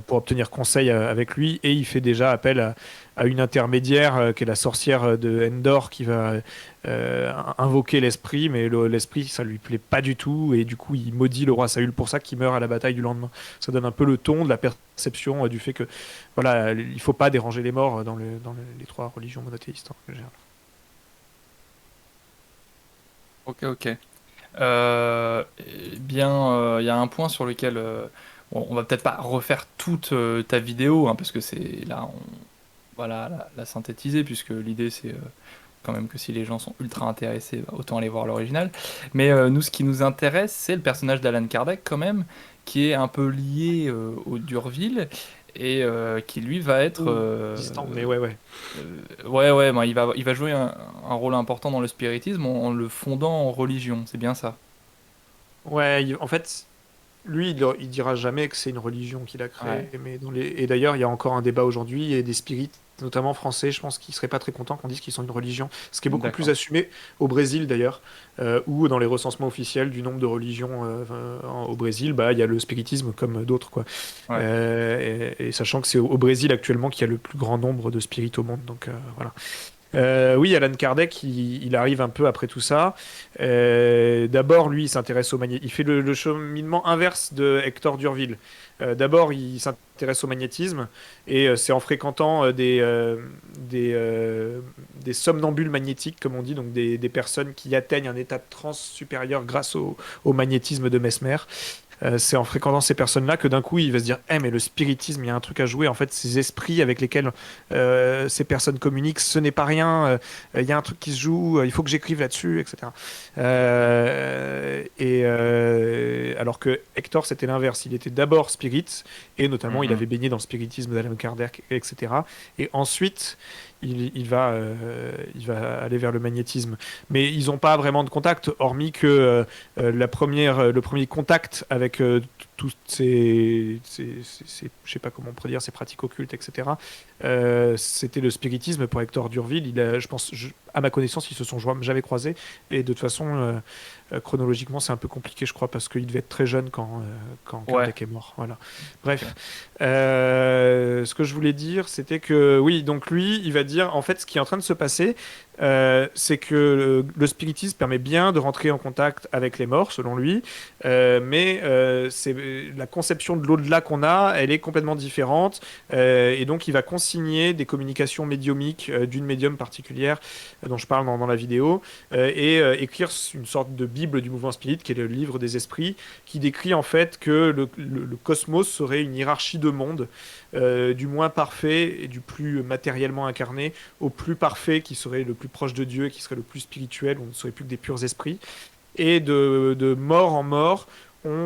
pour obtenir conseil avec lui. Et il fait déjà appel à une intermédiaire qui est la sorcière de Endor qui va invoquer l'esprit, mais l'esprit ça lui plaît pas du tout, et du coup il maudit le roi Saül pour ça, qu'il meurt à la bataille du lendemain. Ça donne un peu le ton de la perception du fait que voilà, il faut pas déranger les morts dans les trois religions monothéistes, hein, Ok. Eh bien, il y a un point sur lequel on va peut-être pas refaire toute ta vidéo, hein, parce que c'est là, on va la synthétiser, puisque l'idée c'est quand même que si les gens sont ultra intéressés, autant aller voir l'original. Mais nous, ce qui nous intéresse, c'est le personnage d'Alan Kardec, quand même, qui est un peu lié au d'Urville, et qui lui va être distant, mais ouais. ben, il va jouer un rôle important dans le spiritisme en le fondant en religion, c'est bien ça. Ouais, en fait, lui, il dira jamais que c'est une religion qu'il a créée. Ouais. Mais et d'ailleurs, il y a encore un débat aujourd'hui, et des spirites, notamment français, je pense qu'ils seraient pas très contents qu'on dise qu'ils sont une religion. Ce qui est beaucoup plus D'accord. assumé au Brésil, d'ailleurs, où dans les recensements officiels du nombre de religions au Brésil, il y a le spiritisme comme d'autres, quoi. Ouais. Et sachant que c'est au Brésil actuellement qu'il y a le plus grand nombre de spirites au monde. Donc voilà. Oui, Alan Kardec, il arrive un peu après tout ça. D'abord, lui, il s'intéresse au magnétisme. Il fait le cheminement inverse de Hector d'Urville. D'abord, il s'intéresse au magnétisme, et c'est en fréquentant des somnambules magnétiques, comme on dit, donc des personnes qui atteignent un état de transe supérieur grâce au magnétisme de Mesmer, c'est en fréquentant ces personnes-là que d'un coup il va se dire, mais le spiritisme, il y a un truc à jouer. En fait, ces esprits avec lesquels ces personnes communiquent, ce n'est pas rien. Il y a un truc qui se joue. Il faut que j'écrive là-dessus, etc. Alors que Hector, c'était l'inverse. Il était d'abord spirit, et notamment il avait baigné dans le spiritisme d'Allan Kardec, etc. Et ensuite, il va aller vers le magnétisme. Mais ils n'ont pas vraiment de contact, hormis que le premier contact avec toutes je sais pas comment on pourrait dire, ces pratiques occultes, etc. C'était le spiritisme pour Hector Durville. Je pense, à ma connaissance, ils se sont jamais croisés. Et de toute façon, chronologiquement, c'est un peu compliqué, je crois, parce qu'il devait être très jeune quand Kardec est mort. Voilà. Bref. Ce que je voulais dire, c'était que, oui, donc lui, il va dire, en fait, ce qui est en train de se passer, c'est que le spiritisme permet bien de rentrer en contact avec les morts, selon lui, mais la conception de l'au-delà qu'on a, elle est complètement différente, et donc il va consigner des communications médiumiques d'une médium particulière dont je parle dans la vidéo, et écrire une sorte de Bible du mouvement spirit, qui est le livre des esprits, qui décrit en fait que le cosmos serait une hiérarchie de mondes, du moins parfait et du plus matériellement incarné au plus parfait, qui serait le plus proche de Dieu, qui serait le plus spirituel, où on ne serait plus que des purs esprits. Et de mort en mort,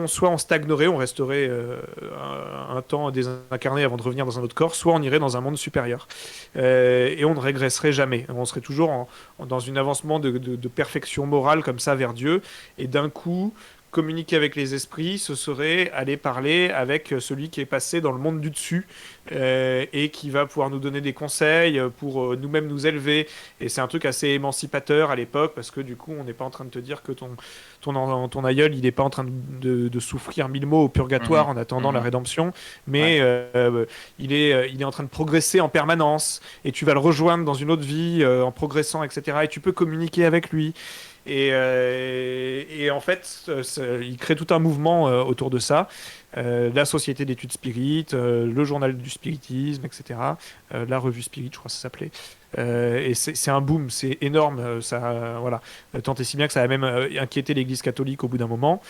soit on stagnerait, on resterait un temps désincarné avant de revenir dans un autre corps, soit on irait dans un monde supérieur. Et on ne régresserait jamais. On serait toujours dans un avancement de perfection morale comme ça vers Dieu. Et d'un coup, communiquer avec les esprits, ce serait aller parler avec celui qui est passé dans le monde du dessus et qui va pouvoir nous donner des conseils pour nous-mêmes nous élever. Et c'est un truc assez émancipateur à l'époque, parce que du coup, on n'est pas en train de te dire que ton aïeul, il n'est pas en train de souffrir 1000 mots au purgatoire en attendant la rédemption, mais il est en train de progresser en permanence, et tu vas le rejoindre dans une autre vie en progressant, etc. Et tu peux communiquer avec lui. Et en fait, il crée tout un mouvement autour de ça. La Société d'études Spirit, le journal du spiritisme, etc. La revue Spirit, je crois que ça s'appelait. Et c'est un boom, c'est énorme. Voilà. Tant et si bien que ça a même inquiété l'Église catholique au bout d'un moment.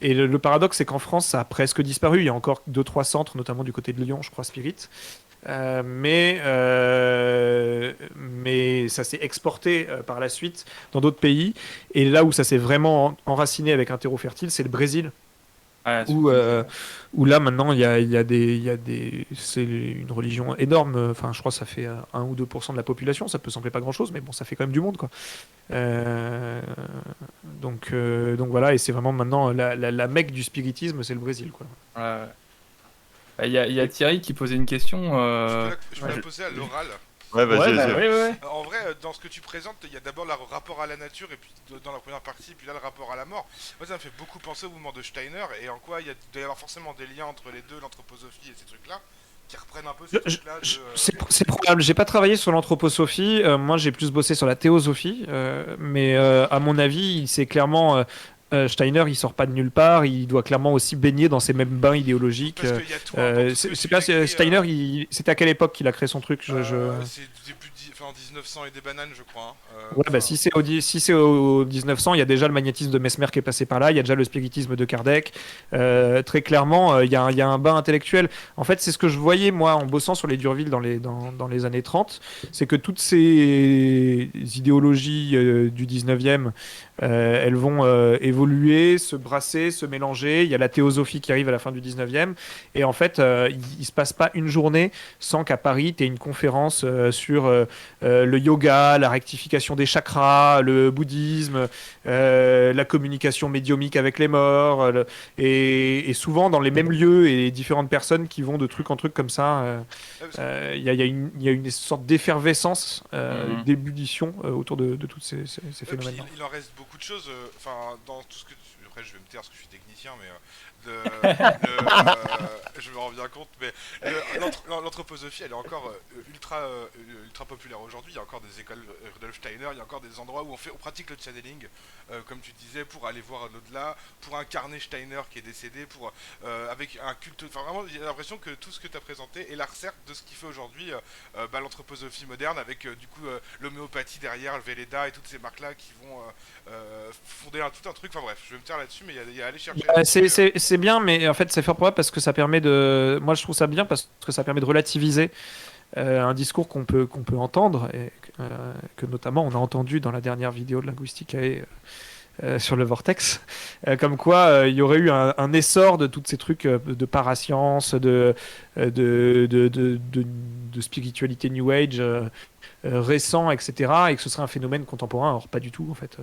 Et le paradoxe, c'est qu'en France, ça a presque disparu. Il y a encore 2-3 centres, notamment du côté de Lyon, je crois, Spirit. Mais ça s'est exporté par la suite dans d'autres pays. Et là où ça s'est vraiment enraciné avec un terreau fertile, c'est le Brésil. Où là maintenant c'est une religion énorme. Enfin, je crois que ça fait 1 ou 2% de la population. Ça peut sembler pas grand chose, mais bon, ça fait quand même du monde, quoi. Donc voilà, et c'est vraiment maintenant la Mecque du spiritisme, c'est le Brésil, quoi. Il y a Thierry qui posait une question. Je peux la poser à l'oral. Ouais, vas-y, vas-y. Ouais. En vrai, dans ce que tu présentes, il y a d'abord le rapport à la nature, et puis dans la première partie, puis là le rapport à la mort. Moi, ça me fait beaucoup penser au mouvement de Steiner, et en quoi il doit y avoir forcément des liens entre les deux, l'anthroposophie et ces trucs-là, qui reprennent un peu ces trucs-là. C'est probable. J'ai pas travaillé sur l'anthroposophie. Moi, j'ai plus bossé sur la théosophie. Mais à mon avis, c'est clairement. Steiner, il sort pas de nulle part, il doit clairement aussi baigner dans ces mêmes bains idéologiques. Parce qu'il y a tout, hein, c'est pas Steiner, c'était à quelle époque qu'il a créé son truc C'est début en 1900 et des bananes, je crois. Si c'est au 1900, il y a déjà le magnétisme de Mesmer qui est passé par là, il y a déjà le spiritisme de Kardec. Très clairement, il y a un bain intellectuel. En fait, c'est ce que je voyais, moi, en bossant sur les Durville dans les années 30, c'est que toutes ces idéologies du 19e, elles vont évoluer, se brasser, se mélanger. Il y a la théosophie qui arrive à la fin du 19e. Et en fait, il se passe pas une journée sans qu'à Paris, tu aies une conférence sur le yoga, la rectification des chakras, le bouddhisme, la communication médiumique avec les morts, et souvent dans les mêmes lieux, et différentes personnes qui vont de truc en truc comme ça. Il y a une sorte d'effervescence, d'ébullition autour de tous ces phénomènes. Il en reste beaucoup de choses. Dans tout ce que après, je vais me taire parce que je suis technicien, mais je me rends bien compte, mais l'anthroposophie, elle est encore ultra populaire aujourd'hui. Il y a encore des écoles Rudolf Steiner, il y a encore des endroits où on pratique le channeling, comme tu disais, pour aller voir au-delà, pour incarner Steiner qui est décédé, avec un culte. Enfin, vraiment, j'ai l'impression que tout ce que tu as présenté est la recette de ce qui fait aujourd'hui l'anthroposophie moderne, avec du coup l'homéopathie derrière, le Velleda et toutes ces marques-là qui vont fonder tout un truc. Enfin bref, je vais me taire là-dessus, mais il y a à aller chercher. c'est bien, mais en fait, c'est fort probable parce que ça permet de. Moi, je trouve ça bien parce que ça permet de relativiser un discours qu'on peut entendre et que notamment on a entendu dans la dernière vidéo de Linguisticae sur le Vortex, comme quoi il y aurait eu un essor de tous ces trucs de parascience, de spiritualité New Age récent, etc., et que ce serait un phénomène contemporain. Or, pas du tout, en fait.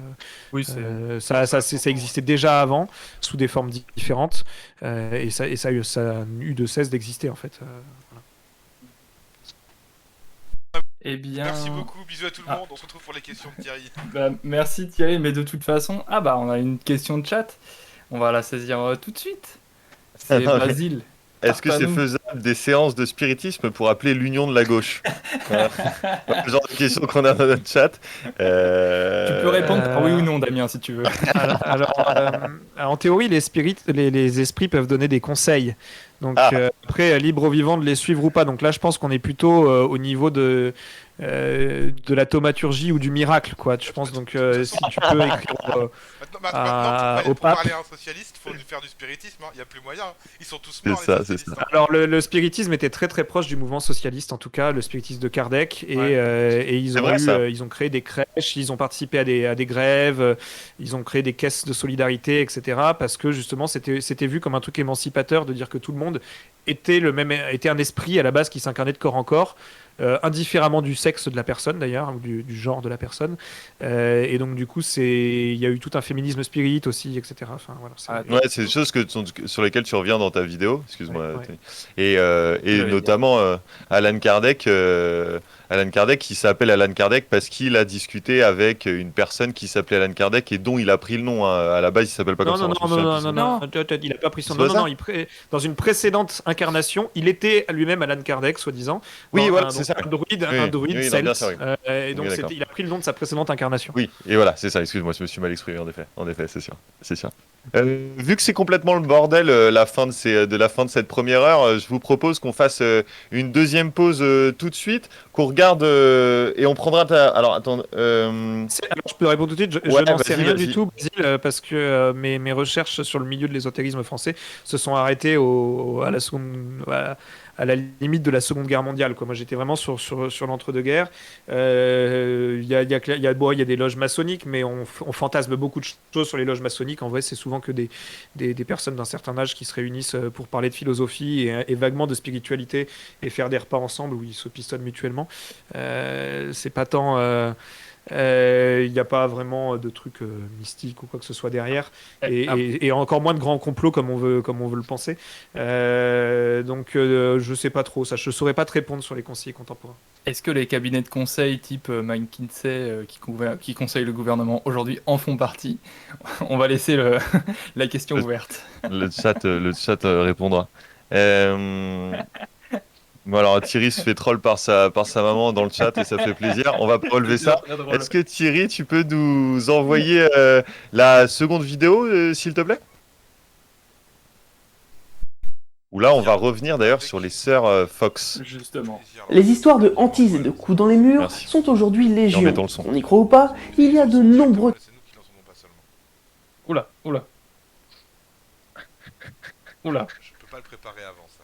Oui, Ça existait déjà avant, sous des formes différentes, et ça a eu de cesse d'exister, en fait. Eh bien... Merci beaucoup, bisous à tout le monde, on se retrouve pour les questions de Thierry. Bah, merci Thierry, mais de toute façon... Ah bah, on a une question de chat. On va la saisir tout de suite. C'est Basile. Est-ce que c'est Partage-nous. faisable des séances de spiritisme pour appeler l'union de la gauche? Voilà. Le genre de question qu'on a dans notre chat. Tu peux répondre par oui ou non, Damien, si tu veux. En théorie, les esprits peuvent donner des conseils. Donc après, libre aux vivants de les suivre ou pas. Donc là, je pense qu'on est plutôt au niveau de la thaumaturgie ou du miracle, quoi. Je pense donc si tu peux écrire Maintenant, au pour pape. parler à un socialiste, il faut faire du spiritisme, il n'y a plus moyen. Ils sont tous C'est morts, ça, les c'est socialistes. ça. Alors le spiritisme était très très proche du mouvement socialiste, en tout cas le spiritisme de Kardec, et ils C'est ont vrai, ça. ils ont créé des crèches, ils ont participé à des grèves, ils ont créé des caisses de solidarité, etc. Parce que justement c'était vu comme un truc émancipateur de dire que tout le monde était un esprit à la base qui s'incarnait de corps en corps. Indifféremment du sexe de la personne d'ailleurs, ou du genre de la personne, et donc du coup il y a eu tout un féminisme spirit aussi, etc. Enfin, voilà, Ouais, c'est des choses sur lesquelles tu reviens dans ta vidéo, excuse-moi. Ouais. Et notamment Alan Kardec, qui s'appelle Alan Kardec parce qu'il a discuté avec une personne qui s'appelait Alan Kardec et dont il a pris le nom. À la base, il s'appelle pas comme ça. Non, il a pas pris son nom. Non, dans une précédente incarnation, il était lui-même Alan Kardec, soi-disant. Oui, voilà, c'est ça. Un druide oui, celte. bien sûr, oui. Et donc Oui, il a pris le nom de sa précédente incarnation. Oui, et voilà, c'est ça, excuse-moi, je me suis mal exprimé, en effet, c'est sûr. Vu que c'est complètement le bordel la fin de cette première heure, je vous propose qu'on fasse une deuxième pause tout de suite, qu'on regarde et on prendra Alors, attends... Alors, je peux répondre tout de suite, je Ouais, n'en sais vas-y, rien vas-y. du tout, Basile, parce que mes recherches sur le milieu de l'ésotérisme français se sont arrêtées à la limite de la Seconde Guerre mondiale, quoi. Moi, j'étais vraiment sur l'entre-deux-guerres. Il y a des loges maçonniques, mais on fantasme beaucoup de choses sur les loges maçonniques. En vrai, c'est souvent que des personnes d'un certain âge qui se réunissent pour parler de philosophie et vaguement de spiritualité et faire des repas ensemble où ils se pistonnent mutuellement. C'est pas tant... il n'y a pas vraiment de trucs mystiques ou quoi que ce soit derrière, et encore moins de grands complots comme on veut le penser. Donc je sais pas trop ça, je saurais pas te répondre sur les conseillers contemporains. Est-ce que les cabinets de conseil type McKinsey qui conseillent le gouvernement aujourd'hui en font partie? On va laisser la question ouverte. Le chat répondra. Bon, alors Thierry se fait troll par sa maman dans le chat et ça fait plaisir. On va pas relever ça. Est-ce que Thierry, tu peux nous envoyer la seconde vidéo, s'il te plaît? Où là, on va revenir d'ailleurs sur les sœurs Fox. Justement. Les histoires de hantises et de coups dans les murs Merci. sont aujourd'hui Et en légion. mettant le son. On y croit ou pas, il y a de nombreux... C'est nous qui n'en sommes pas seulement. Oula. Je peux pas le préparer avant ça.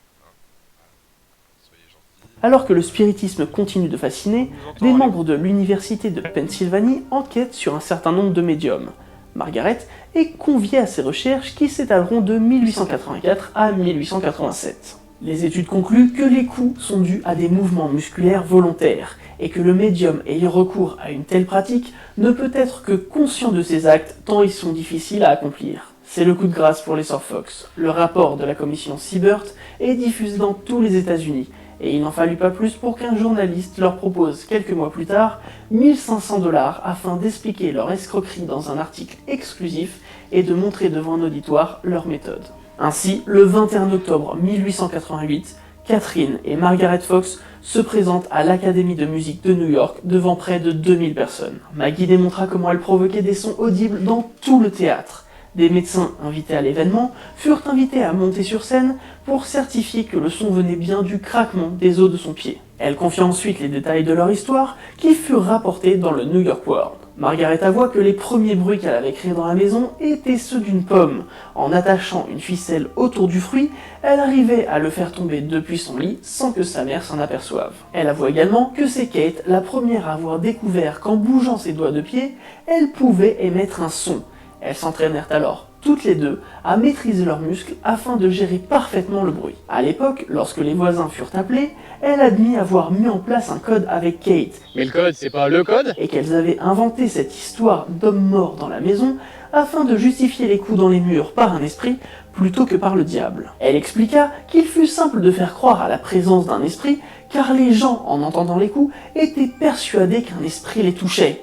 Soyez gentils. Alors que le spiritisme continue de fasciner, des membres de l'université de Pennsylvanie enquêtent sur un certain nombre de médiums. Margaret est conviée à ces recherches qui s'étaleront de 1884 à 1887. Les études concluent que les coups sont dus à des mouvements musculaires volontaires et que le médium ayant recours à une telle pratique ne peut être que conscient de ses actes tant ils sont difficiles à accomplir. C'est le coup de grâce pour les sœurs Fox. Le rapport de la commission Siebert est diffusé dans tous les États-Unis et il n'en fallut pas plus pour qu'un journaliste leur propose quelques mois plus tard 1500 $ afin d'expliquer leur escroquerie dans un article exclusif et de montrer devant un auditoire leur méthode. Ainsi, le 21 octobre 1888, Catherine et Margaret Fox se présentent à l'Académie de musique de New York devant près de 2000 personnes. Maggie démontra comment elle provoquait des sons audibles dans tout le théâtre. Des médecins invités à l'événement furent invités à monter sur scène pour certifier que le son venait bien du craquement des os de son pied. Elle confia ensuite les détails de leur histoire qui furent rapportés dans le New York World. Margaret avoua que les premiers bruits qu'elle avait créés dans la maison étaient ceux d'une pomme. En attachant une ficelle autour du fruit, elle arrivait à le faire tomber depuis son lit sans que sa mère s'en aperçoive. Elle avoua également que c'est Kate la première à avoir découvert qu'en bougeant ses doigts de pied, elle pouvait émettre un son. Elles s'entraînèrent alors toutes les deux à maîtriser leurs muscles afin de gérer parfaitement le bruit. À l'époque, lorsque les voisins furent appelés, elle admit avoir mis en place un code avec Kate. Mais le code, c'est pas le code? Et qu'elles avaient inventé cette histoire d'homme mort dans la maison afin de justifier les coups dans les murs par un esprit plutôt que par le diable. Elle expliqua qu'il fut simple de faire croire à la présence d'un esprit car les gens, en entendant les coups, étaient persuadés qu'un esprit les touchait,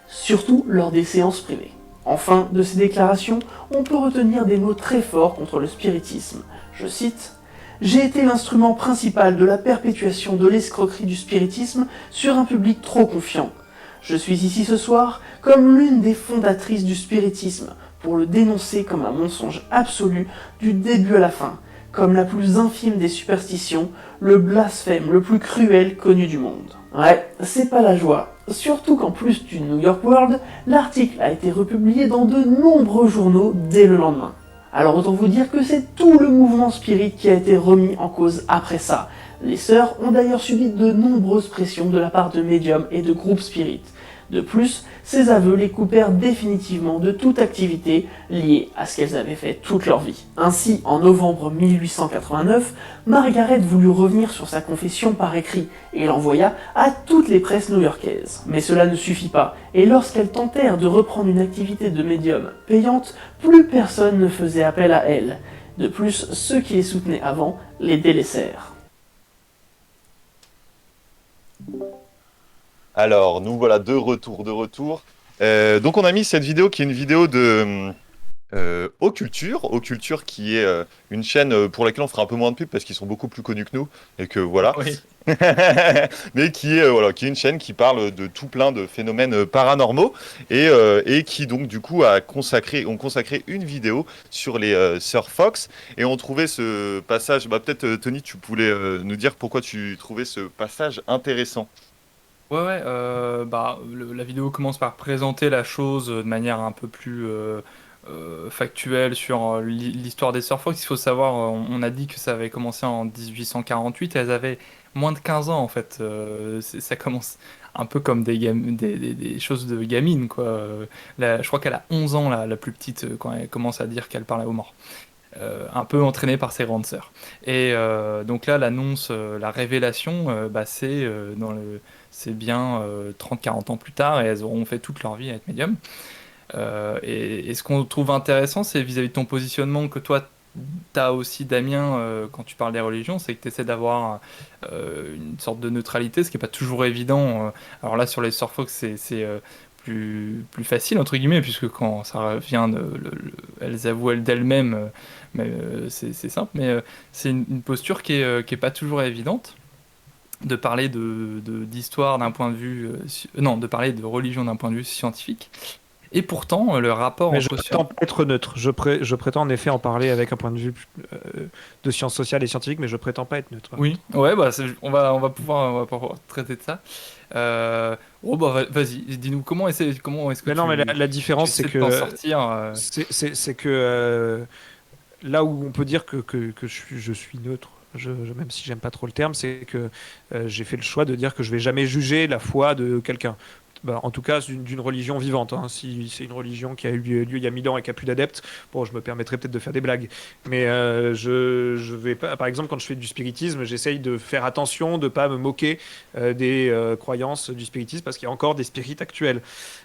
surtout lors des séances privées. Enfin, de ces déclarations, on peut retenir des mots très forts contre le spiritisme. Je cite « J'ai été l'instrument principal de la perpétuation de l'escroquerie du spiritisme sur un public trop confiant. Je suis ici ce soir comme l'une des fondatrices du spiritisme pour le dénoncer comme un mensonge absolu du début à la fin, comme la plus infime des superstitions, le blasphème le plus cruel connu du monde. » Ouais, c'est pas la joie. Surtout qu'en plus du New York World, l'article a été republié dans de nombreux journaux dès le lendemain. Alors autant vous dire que c'est tout le mouvement spirit qui a été remis en cause après ça. Les sœurs ont d'ailleurs subi de nombreuses pressions de la part de médiums et de groupes spirit. De plus, ces aveux les coupèrent définitivement de toute activité liée à ce qu'elles avaient fait toute leur vie. Ainsi, en novembre 1889, Margaret voulut revenir sur sa confession par écrit et l'envoya à toutes les presses new-yorkaises. Mais cela ne suffit pas, et lorsqu'elles tentèrent de reprendre une activité de médium payante, plus personne ne faisait appel à elles. De plus, ceux qui les soutenaient avant les délaissèrent. Alors, nous voilà de retour. Donc, on a mis cette vidéo qui est une vidéo de Occulture, qui est une chaîne pour laquelle on fera un peu moins de pub parce qu'ils sont beaucoup plus connus que nous et que voilà. Oui. Mais qui est une chaîne qui parle de tout plein de phénomènes paranormaux et qui donc du coup ont consacré une vidéo sur les sœurs Fox et on trouvait ce passage. Peut-être Tony, tu voulais nous dire pourquoi tu trouvais ce passage intéressant. Ouais, la vidéo commence par présenter la chose de manière un peu plus factuelle sur l'histoire des Sœurs Fox. Il faut savoir, on a dit que ça avait commencé en 1848, elles avaient moins de 15 ans en fait. Ça commence un peu comme des choses de gamine, quoi. Je crois qu'elle a 11 ans, la plus petite, quand elle commence à dire qu'elle parle aux morts. Un peu entraînée par ses grandes sœurs. Et donc là, l'annonce, la révélation, c'est bien 30-40 ans plus tard, et elles auront fait toute leur vie à être médium. Et ce qu'on trouve intéressant, c'est vis-à-vis de ton positionnement que toi, tu as aussi, Damien, quand tu parles des religions, c'est que tu essaies d'avoir une sorte de neutralité, ce qui n'est pas toujours évident. Alors là, sur les Sœurs Fox, c'est plus facile, entre guillemets, puisque quand ça vient elles avouent d'elles-mêmes, c'est simple, mais c'est une posture qui est pas toujours évidente, de parler d'histoire d'un point de vue... de parler de religion d'un point de vue scientifique. Et pourtant, le rapport Mais entre... je prétends pas être neutre. Je prétends en effet en parler avec un point de vue de sciences sociales et scientifiques, mais je prétends pas être neutre. Oui, ouais, on va pouvoir traiter de ça. Vas-y, dis-nous comment est-ce que Mais non, mais la différence, c'est que... sortir, C'est que là où on peut dire que je suis neutre, même si j'aime pas trop le terme, c'est que j'ai fait le choix de dire que je vais jamais juger la foi de quelqu'un. En tout cas, d'une religion vivante. Hein. Si c'est une religion qui a eu lieu il y a 1000 ans et qui a plus d'adeptes, bon, je me permettrai peut-être de faire des blagues. Mais je vais pas. Par exemple, quand je fais du spiritisme, j'essaye de faire attention, de pas me moquer des croyances du spiritisme, parce qu'il y a encore des spirites actuels.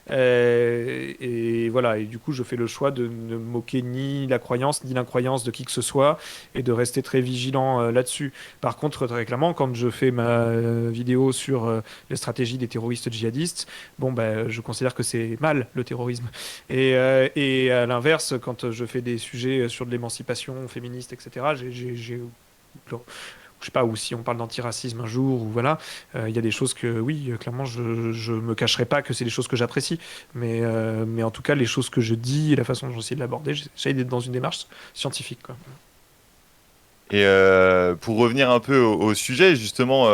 Et voilà. Et du coup, je fais le choix de ne moquer ni la croyance ni l'incroyance de qui que ce soit, et de rester très vigilant là-dessus. Par contre, très clairement, quand je fais ma vidéo sur les stratégies des terroristes djihadistes, je considère que c'est mal, le terrorisme. Et à l'inverse, quand je fais des sujets sur de l'émancipation féministe, etc., je sais pas, ou si on parle d'antiracisme un jour, ou voilà, il y a des choses que, oui, clairement, je me cacherai pas que c'est des choses que j'apprécie, mais en tout cas, les choses que je dis et la façon dont j'essaie de l'aborder, j'essaie d'être dans une démarche scientifique, quoi. Et pour revenir un peu au sujet, justement,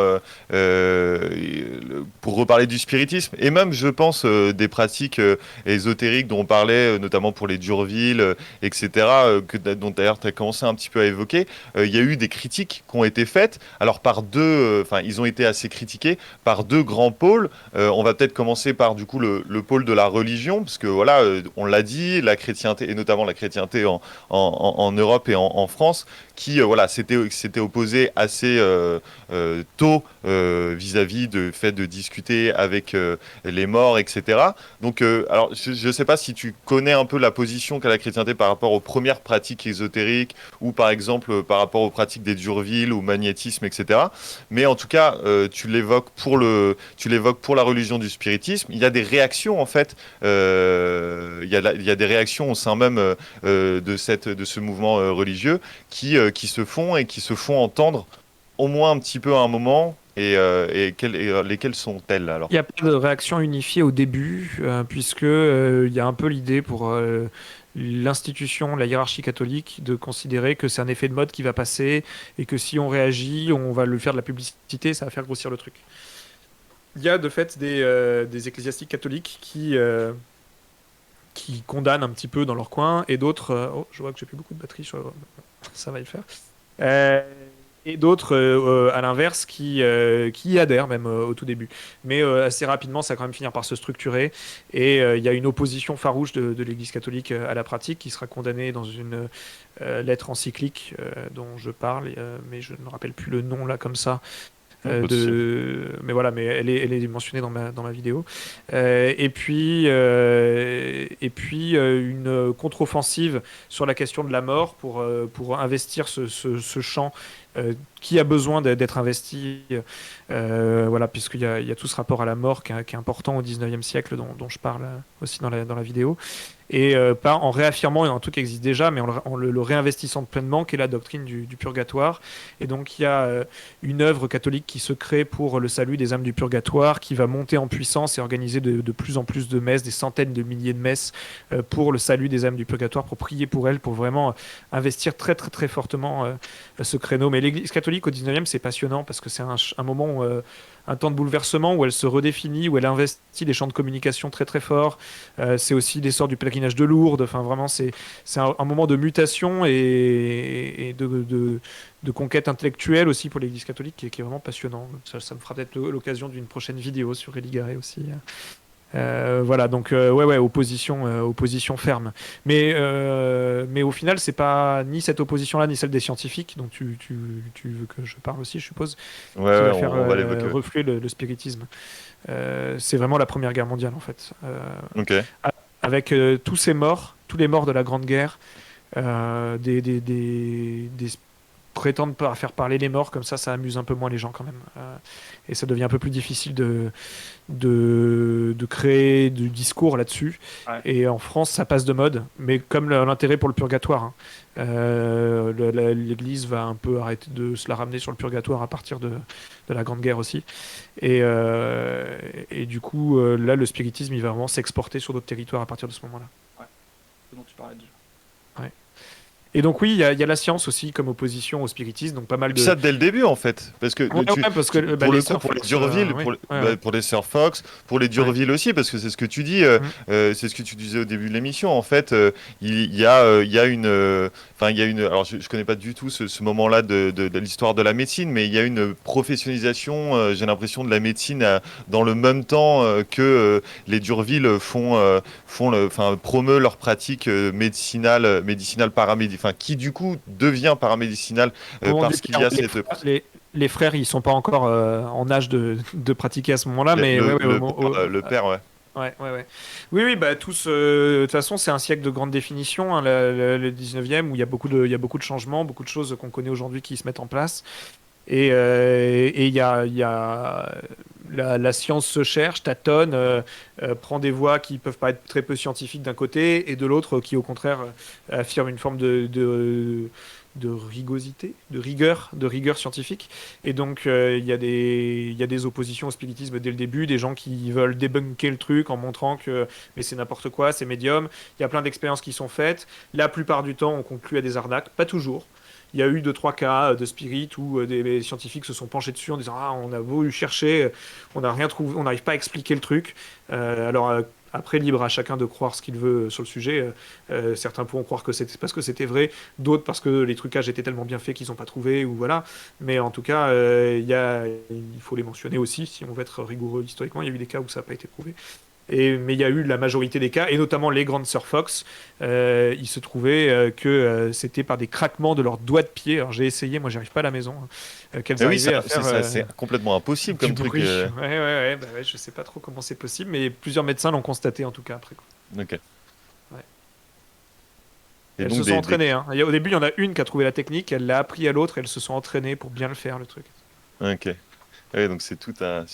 pour reparler du spiritisme, et même, je pense, des pratiques ésotériques dont on parlait, notamment pour les Durville, etc., dont d'ailleurs tu as commencé un petit peu à évoquer, il y a eu des critiques qui ont été faites, alors par deux, enfin, ils ont été assez critiqués par deux grands pôles. On va peut-être commencer par, du coup, le pôle de la religion, parce que, voilà, on l'a dit, la chrétienté, et notamment la chrétienté en Europe et en France, qui voilà, s'était opposé assez tôt vis-à-vis du fait de discuter avec les morts, etc. Donc, alors, je ne sais pas si tu connais un peu la position qu'a la chrétienté par rapport aux premières pratiques ésotériques ou par exemple par rapport aux pratiques des Durville ou magnétisme, etc. Mais en tout cas, tu l'évoques pour la religion du spiritisme. Il y a des réactions en fait, il y a des réactions au sein même de ce mouvement religieux qui se font et qui se font entendre au moins un petit peu à un moment. Et lesquelles sont-elles alors? Il n'y a pas de réaction unifiée au début, puisque il y a un peu l'idée pour l'institution, la hiérarchie catholique, de considérer que c'est un effet de mode qui va passer et que si on réagit, on va le faire de la publicité, ça va faire grossir le truc. Il y a de fait des ecclésiastiques catholiques qui condamnent un petit peu dans leur coin et d'autres. Oh, je vois que j'ai plus beaucoup de batterie, ça va y faire. Euh, et d'autres, à l'inverse, qui y adhèrent même au tout début. Mais assez rapidement, ça va quand même finir par se structurer. Et il y a une opposition farouche de l'Église catholique à la pratique qui sera condamnée dans une lettre encyclique dont je parle, mais je ne me rappelle plus le nom là comme ça. Mais voilà, mais elle est mentionnée dans ma vidéo. Une contre-offensive sur la question de la mort pour investir ce champ qui a besoin d'être investi, voilà, puisqu'il y a tout ce rapport à la mort qui est important au 19e siècle dont je parle aussi dans la vidéo. Et pas en réaffirmant un truc qui existe déjà, mais en le réinvestissant pleinement, qui est la doctrine du purgatoire. Et donc il y a une œuvre catholique qui se crée pour le salut des âmes du purgatoire, qui va monter en puissance et organiser de plus en plus de messes, des centaines de milliers de messes pour le salut des âmes du purgatoire, pour prier pour elles, pour vraiment investir très très très fortement ce créneau. Mais l'Église catholique au 19e, c'est passionnant parce que c'est un moment où, un temps de bouleversement où elle se redéfinit, où elle investit des champs de communication très très forts. C'est aussi l'essor du pèlerinage de Lourdes. Enfin, vraiment, c'est un moment de mutation et de conquête intellectuelle aussi pour l'Église catholique qui est vraiment passionnant. Ça me fera peut-être l'occasion d'une prochaine vidéo sur Élie Garé aussi. Voilà, donc ouais, opposition ferme. Mais au final, c'est pas ni cette opposition-là, ni celle des scientifiques, dont tu veux que je parle aussi, je suppose, Ouais, qui ouais, va faire on va l'évoquer. refluer le spiritisme. C'est vraiment la Première Guerre mondiale, en fait. Ok. Avec tous ces morts, tous les morts de la Grande Guerre, des prétendent pas faire parler les morts, comme ça amuse un peu moins les gens quand même. Et ça devient un peu plus difficile de créer du discours là-dessus. Ouais. Et en France, ça passe de mode, mais comme l'intérêt pour le purgatoire, hein. L'Église va un peu arrêter de se la ramener sur le purgatoire à partir de la Grande Guerre aussi. Et du coup, là, le spiritisme, il va vraiment s'exporter sur d'autres territoires à partir de ce moment-là. Ce dont tu parlais déjà. Et donc oui, il y a la science aussi comme opposition au spiritisme, donc pas mal de... Ça dès le début en fait, parce que parce que pour le coup, sœurs pour les Fox, Durville, oui. pour les sœurs Fox, pour les Durville aussi, parce que c'est ce que tu dis, c'est ce que tu disais au début de l'émission. En fait, il y a une, alors je connais pas du tout ce moment-là de l'histoire de la médecine, mais il y a une professionnalisation, j'ai l'impression, de la médecine dans le même temps que les Durville promeuvent leur pratique médicinale paramédicale. Enfin, qui du coup devient paramédicinal parce qu'il y a cette... Les frères, ils sont pas encore en âge de pratiquer à ce moment-là, mais le père, ouais. Ouais. Oui, bah tous. De toute façon, c'est un siècle de grande définition, hein, le 19e, où il y a beaucoup de changements, beaucoup de choses qu'on connaît aujourd'hui qui se mettent en place. Et il y a la science se cherche, tâtonne, prend des voies qui peuvent pas être très peu scientifiques d'un côté, et de l'autre qui au contraire affirme une forme de rigosité, de rigueur scientifique. Et donc il y a des oppositions au spiritisme dès le début, des gens qui veulent débunker le truc en montrant que mais c'est n'importe quoi, c'est médium. Il y a plein d'expériences qui sont faites. La plupart du temps, on conclut à des arnaques, pas toujours. il y a eu 2-3 cas de spirit où des scientifiques se sont penchés dessus en disant on a beau chercher, on n'a rien trouvé, on n'arrive pas à expliquer le truc. Après, libre à chacun de croire ce qu'il veut sur le sujet. Certains pourront croire que c'était parce que c'était vrai, d'autres parce que les trucages étaient tellement bien faits qu'ils n'ont pas trouvé, ou voilà. Mais en tout cas, il faut les mentionner aussi, si on veut être rigoureux historiquement. Il y a eu des cas où ça n'a pas été prouvé. Mais il y a eu la majorité des cas, et notamment les grandes sœurs Fox. Il se trouvait que c'était par des craquements de leurs doigts de pied. Alors j'ai essayé, moi j'y arrive pas à la maison, qu'elles Mais oui, arrivaient à faire c'est complètement impossible du comme truc. bruit. Ouais, je sais pas trop comment c'est possible, mais plusieurs médecins l'ont constaté en tout cas après. Ok. Ouais. Et Elles donc se sont entraînées. Hein. Au début, il y en a une qui a trouvé la technique, elle l'a appris à l'autre, elles se sont entraînées pour bien le faire le truc. Ok. Ouais, donc c'est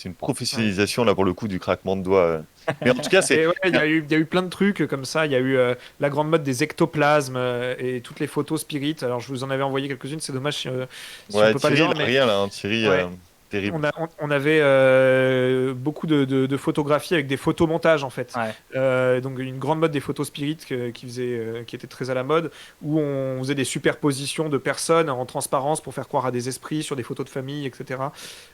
une professionnalisation là pour le coup du craquement de doigts. Mais en tout cas, c'est. Il y a eu plein de trucs comme ça. Il y a eu la grande mode des ectoplasmes et toutes les photos spirit. Alors je vous en avais envoyé quelques-unes. C'est dommage si on Ouais, peut pas les Thierry, voir. il a rien là, hein, Thierry, Ouais. terrible. On avait beaucoup de photographies avec des photomontages en fait. Donc une grande mode des photos spirit qui était très à la mode, où on faisait des superpositions de personnes en transparence pour faire croire à des esprits sur des photos de famille, etc.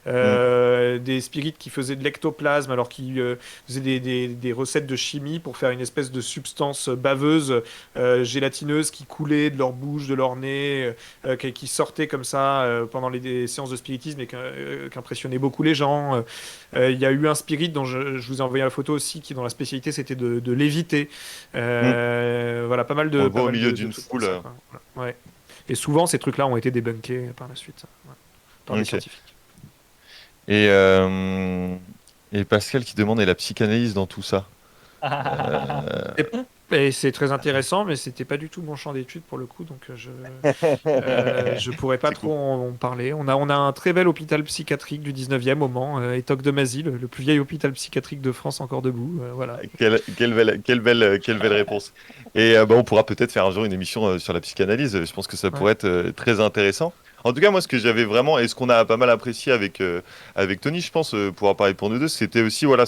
Des spirites qui faisaient de l'ectoplasme, alors qui faisaient des recettes de chimie pour faire une espèce de substance baveuse, gélatineuse qui coulait de leur bouche, de leur nez, qui sortait comme ça pendant des séances de spiritisme et qui impressionnait beaucoup les gens. Il y a eu un spirit dont je vous ai envoyé la photo aussi, qui dans la spécialité c'était de léviter. Voilà, pas mal de. On le voit au mal milieu de d'une trucs foule. comme ça, quoi. Voilà. Ouais. Et souvent ces trucs-là ont été débunkés par la suite par les Ok. scientifiques. Et Pascal qui demande et la psychanalyse dans tout ça. Et c'est très intéressant, mais c'était pas du tout mon champ d'études pour le coup, donc je pourrais pas C'est trop en parler. On a un très bel hôpital psychiatrique du 19e au Mans, Étoque de Mazy, le plus vieil hôpital psychiatrique de France encore debout. Voilà. Quelle belle réponse. Et on pourra peut-être faire un jour une émission sur la psychanalyse. Je pense que ça pourrait être très intéressant. En tout cas, moi, ce que j'avais vraiment, et ce qu'on a pas mal apprécié avec Tony, je pense, pouvoir parler pour nous deux, c'était aussi voilà,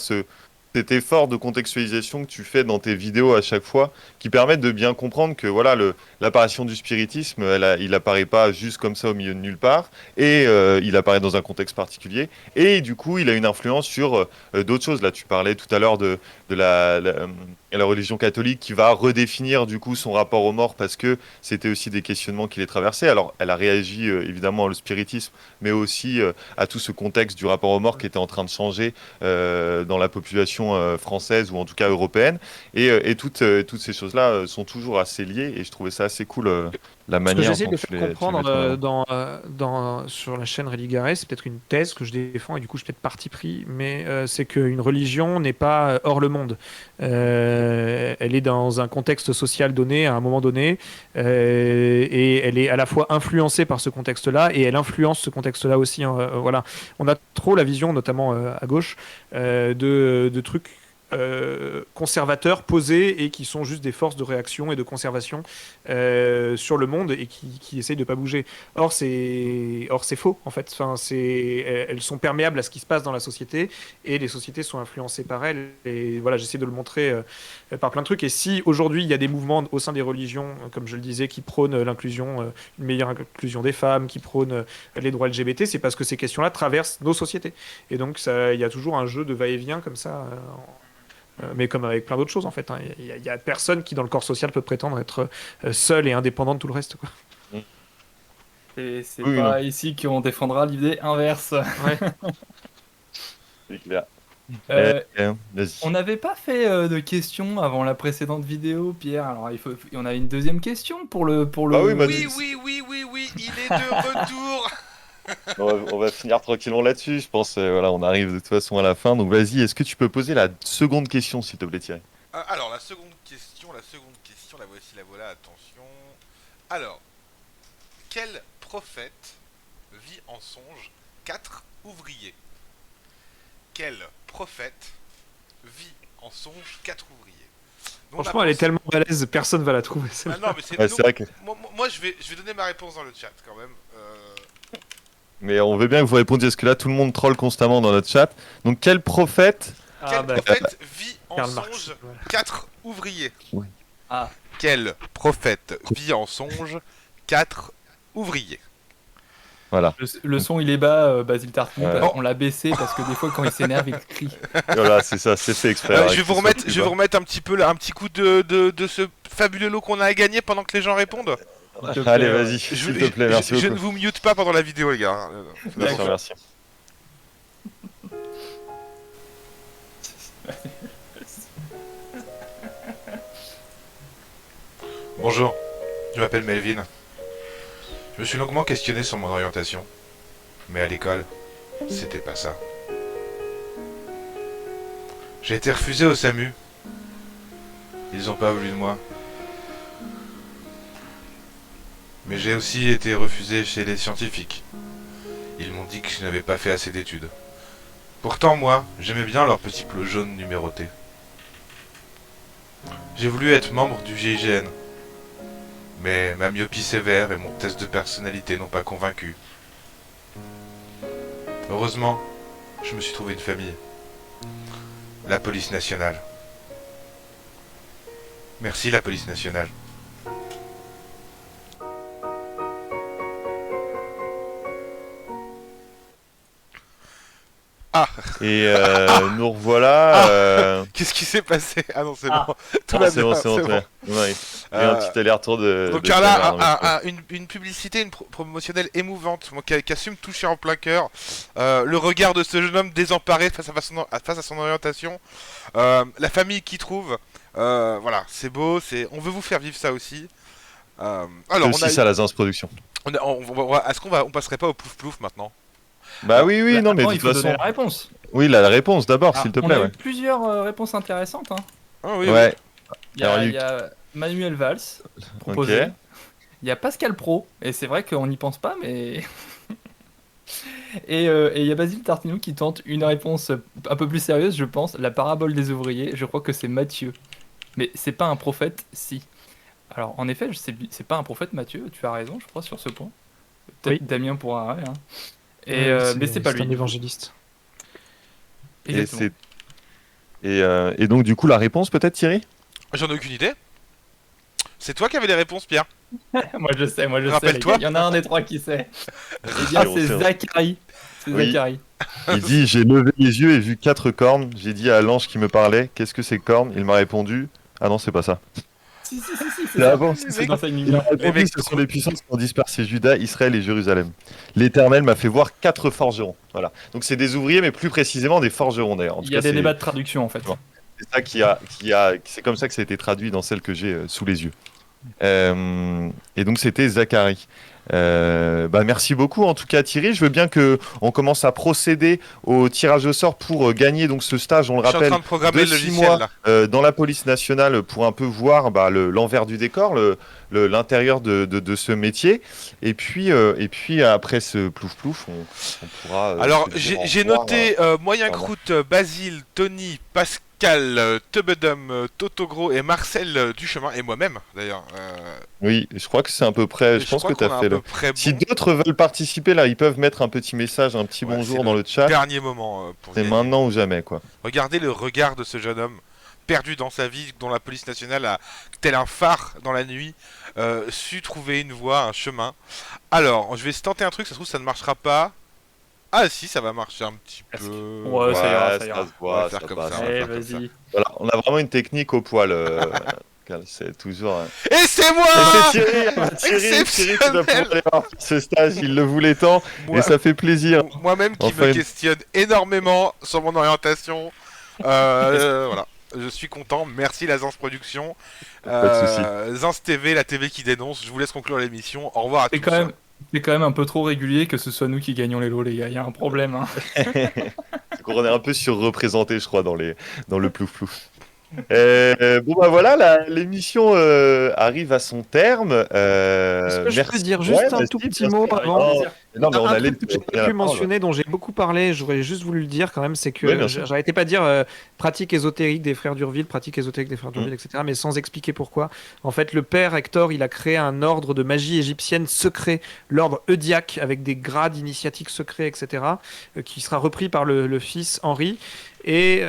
cet effort de contextualisation que tu fais dans tes vidéos à chaque fois, qui permettent de bien comprendre que voilà, l'apparition du spiritisme, il apparaît pas juste comme ça au milieu de nulle part, et il apparaît dans un contexte particulier, et du coup, il a une influence sur d'autres choses. Là, tu parlais tout à l'heure de la religion catholique qui va redéfinir du coup son rapport aux morts parce que c'était aussi des questionnements qui les traversaient. Alors, elle a réagi évidemment au spiritisme, mais aussi à tout ce contexte du rapport aux morts qui était en train de changer dans la population française ou en tout cas européenne. Et toutes ces choses-là sont toujours assez liées et je trouvais ça assez cool la Ce que manière j'essaie dont de tu faire les mets en comprendre sur la chaîne Religaré, c'est peut-être une thèse que je défends et du coup je suis peut-être parti pris, mais c'est qu'une religion n'est pas hors le monde. Elle est dans un contexte social donné, à un moment donné, et elle est à la fois influencée par ce contexte-là et elle influence ce contexte-là aussi. Voilà. On a trop la vision, notamment à gauche, de trucs conservateurs posés et qui sont juste des forces de réaction et de conservation sur le monde et qui essayent de pas bouger. Or c'est faux en fait. Enfin, elles sont perméables à ce qui se passe dans la société et les sociétés sont influencées par elles. Et voilà, j'essaie de le montrer par plein de trucs. Et si aujourd'hui il y a des mouvements au sein des religions, comme je le disais, qui prônent l'inclusion, une meilleure inclusion des femmes, qui prônent les droits LGBT, c'est parce que ces questions-là traversent nos sociétés. Et donc il y a toujours un jeu de va-et-vient comme ça. Mais comme avec plein d'autres choses en fait, hein. Il y a personne qui dans le corps social peut prétendre être seul et indépendant de tout le reste, quoi. C'est pas ici qu'on défendra l'idée inverse. Ouais. C'est clair. On n'avait pas fait de questions avant la précédente vidéo, Pierre. Alors on a une deuxième question pour le. Ah oui, Oui, il est de retour. On va finir tranquillement là-dessus, je pense. Voilà, on arrive de toute façon à la fin. Donc vas-y, est-ce que tu peux poser la seconde question, s'il te plaît, Thierry? Alors, la seconde question, la voici, la voilà, attention. Alors, quel prophète vit en songe 4 ouvriers? Quel prophète vit en songe 4 ouvriers? Donc, Franchement, elle est tellement balèze, personne va la trouver. Ah non, mais c'est vrai que... moi, je vais donner ma réponse dans le chat quand même. Mais on veut bien que vous répondiez, parce que là, tout le monde troll constamment dans notre chat. Donc, quel prophète prophète vit en Karl songe Marx. 4 ouvriers? Oui. Quel prophète vit en songe 4 ouvrier. Voilà. Le son, il est bas, Basile Tartini, Ouais. parce qu'on l'a baissé, parce que des fois, quand il s'énerve, il crie. Voilà, c'est ça, c'est fait exprès. Je vais vous remettre un petit peu là, un petit coup de ce fabuleux lot qu'on a à gagner pendant que les gens répondent. S'il te Allez, plaît, vas-y, s'il te plaît, merci Je ne beaucoup. vous mute pas pendant la vidéo, les gars. Bien sûr, merci. Bonjour, je m'appelle Melvin. Je me suis longuement questionné sur mon orientation. Mais à l'école, c'était pas ça. J'ai été refusé au SAMU. Ils ont pas voulu de moi. Mais j'ai aussi été refusé chez les scientifiques. Ils m'ont dit que je n'avais pas fait assez d'études. Pourtant, moi, j'aimais bien leur petit plot jaune numéroté. J'ai voulu être membre du GIGN. Mais ma myopie sévère et mon test de personnalité n'ont pas convaincu. Heureusement, je me suis trouvé une famille. La police nationale. Merci la police nationale. Ah, Et nous revoilà. qu'est-ce qui s'est passé? Ah non, c'est Ah. bon. Tout Ah, va c'est bon, bien, c'est bon, c'est c'est bon. bon. Ouais. Et Euh, un petit aller-retour de. Donc de là, caméra, donc, une publicité, une promotionnelle émouvante, moi, qui a su me toucher en plein cœur. Le regard de ce jeune homme désemparé face à son orientation. La famille qu'il trouve. Voilà, c'est beau. On veut vous faire vivre ça aussi. c'est Alors, aussi ça la Zins Production. est-ce qu'on passerait pas au plouf plouf maintenant? Bah oui, oui, non, mais Attends, de il toute faut façon. donner la réponse. Oui, la réponse d'abord, Ah, s'il te on plaît. a Ouais. eu plusieurs réponses intéressantes. Hein. Ah oui, Ouais. Il y a, Alors, il y a Manuel Valls proposé. Ok. Il y a Pascal Pro, et c'est vrai qu'on n'y pense pas, mais. Et il y a Basile Tartino qui tente une réponse un peu plus sérieuse, je pense. La parabole des ouvriers, je crois que c'est Matthieu. Mais c'est pas un prophète, si. Alors, en effet, c'est pas un prophète, Matthieu, tu as raison, je crois, sur ce point. Peut-être Oui. Damien pourra. Ouais, hein. Mais c'est pas lui. un du coup. évangéliste. Et, Exactement. et donc, du coup, la réponse, peut-être, Thierry? J'en ai aucune idée. C'est toi qui avais les réponses, Pierre. Moi je sais, les Rappelle-toi. gars. Il y en a un des trois qui sait. Eh bien, c'est Zachary. C'est Oui. Zachary. Il dit: j'ai levé les yeux et vu 4 cornes. J'ai dit à l'ange qui me parlait: qu'est-ce que c'est cornes? Il m'a répondu: ah non, c'est pas ça. Si, c'est C'est ça. avant, C'est dans sa Il ligne. m'a répondu: ce sont les puissances qui ont dispersé Juda, Israël et Jérusalem. L'Éternel m'a fait voir 4 forgerons. Voilà. Donc c'est des ouvriers, mais plus précisément des forgerons d'ailleurs. En tout Il y a cas, des c'est- débats de traduction en fait. Ouais. C'est ça c'est comme ça que ça a été traduit dans celle que j'ai sous les yeux. Et donc c'était Zachary. Bah merci beaucoup en tout cas Thierry. Je veux bien que on commence à procéder au tirage au sort pour gagner donc ce stage. On le Je suis en rappelle, train de programmer de le 6 logiciel mois là. dans la police nationale pour un peu voir l'envers du décor, l'intérieur de ce métier. Et puis après ce plouf plouf, on pourra. Alors, se dire au j'ai revoir, noté Moyen pardon. Croûte, Basile, Tony, Pascal, Tubedum, Totogro et Marcel Duchemin, et moi-même d'ailleurs. Oui, je crois que c'est à peu près. Je pense crois que tu qu'on as a fait à peu le. près Si bon. d'autres veulent participer, là, ils peuvent mettre un petit message, un petit Ouais, bonjour c'est dans le chat. Dernier moment pour C'est gagner. maintenant ou jamais, quoi. Regardez le regard de ce jeune homme, perdu dans sa vie, dont la police nationale a, tel un phare dans la nuit, su trouver une voie, un chemin. Alors, je vais tenter un truc, ça se trouve ça ne marchera pas. Ah si, ça va marcher un petit peu. Ouais, ça ira, ça ça ira. se On va voit, faire ça comme passe. ça. Eh, faire comme ça. vas-y. Voilà, on a vraiment une technique au poil. C'est toujours. Et c'est moi Et c'est Thierry, Thierry qui doit pouvoir aller voir ce stage, il le voulait tant, Moi- et ça fait plaisir. Moi-même qui Enfin, me questionne énormément sur mon orientation. Voilà. Je suis content, merci la Zans Production. Pas de souci. Zans TV, la TV qui dénonce. Je vous laisse conclure l'émission. Au revoir à C'est tous. quand même un peu trop régulier que ce soit nous qui gagnons les lots, les gars. Il y a un problème. Hein. C'est qu'on est un peu surreprésenté, je crois, dans le plouf plouf. Bon bah voilà, l'émission arrive à son terme. Est-ce que je peux dire juste un tout petit mot avant? Non, mais on Un allait. truc que j'ai pas pu mentionner, dont j'ai beaucoup parlé, j'aurais juste voulu le dire quand même, c'est que Oui, bien sûr. j'arrêtais pas de dire pratique ésotérique des frères d'Urville, etc., mais sans expliquer pourquoi. En fait, le père Hector, il a créé un ordre de magie égyptienne secret, l'ordre Eudiaque, avec des grades initiatiques secrets, etc., qui sera repris par le fils Henri. Et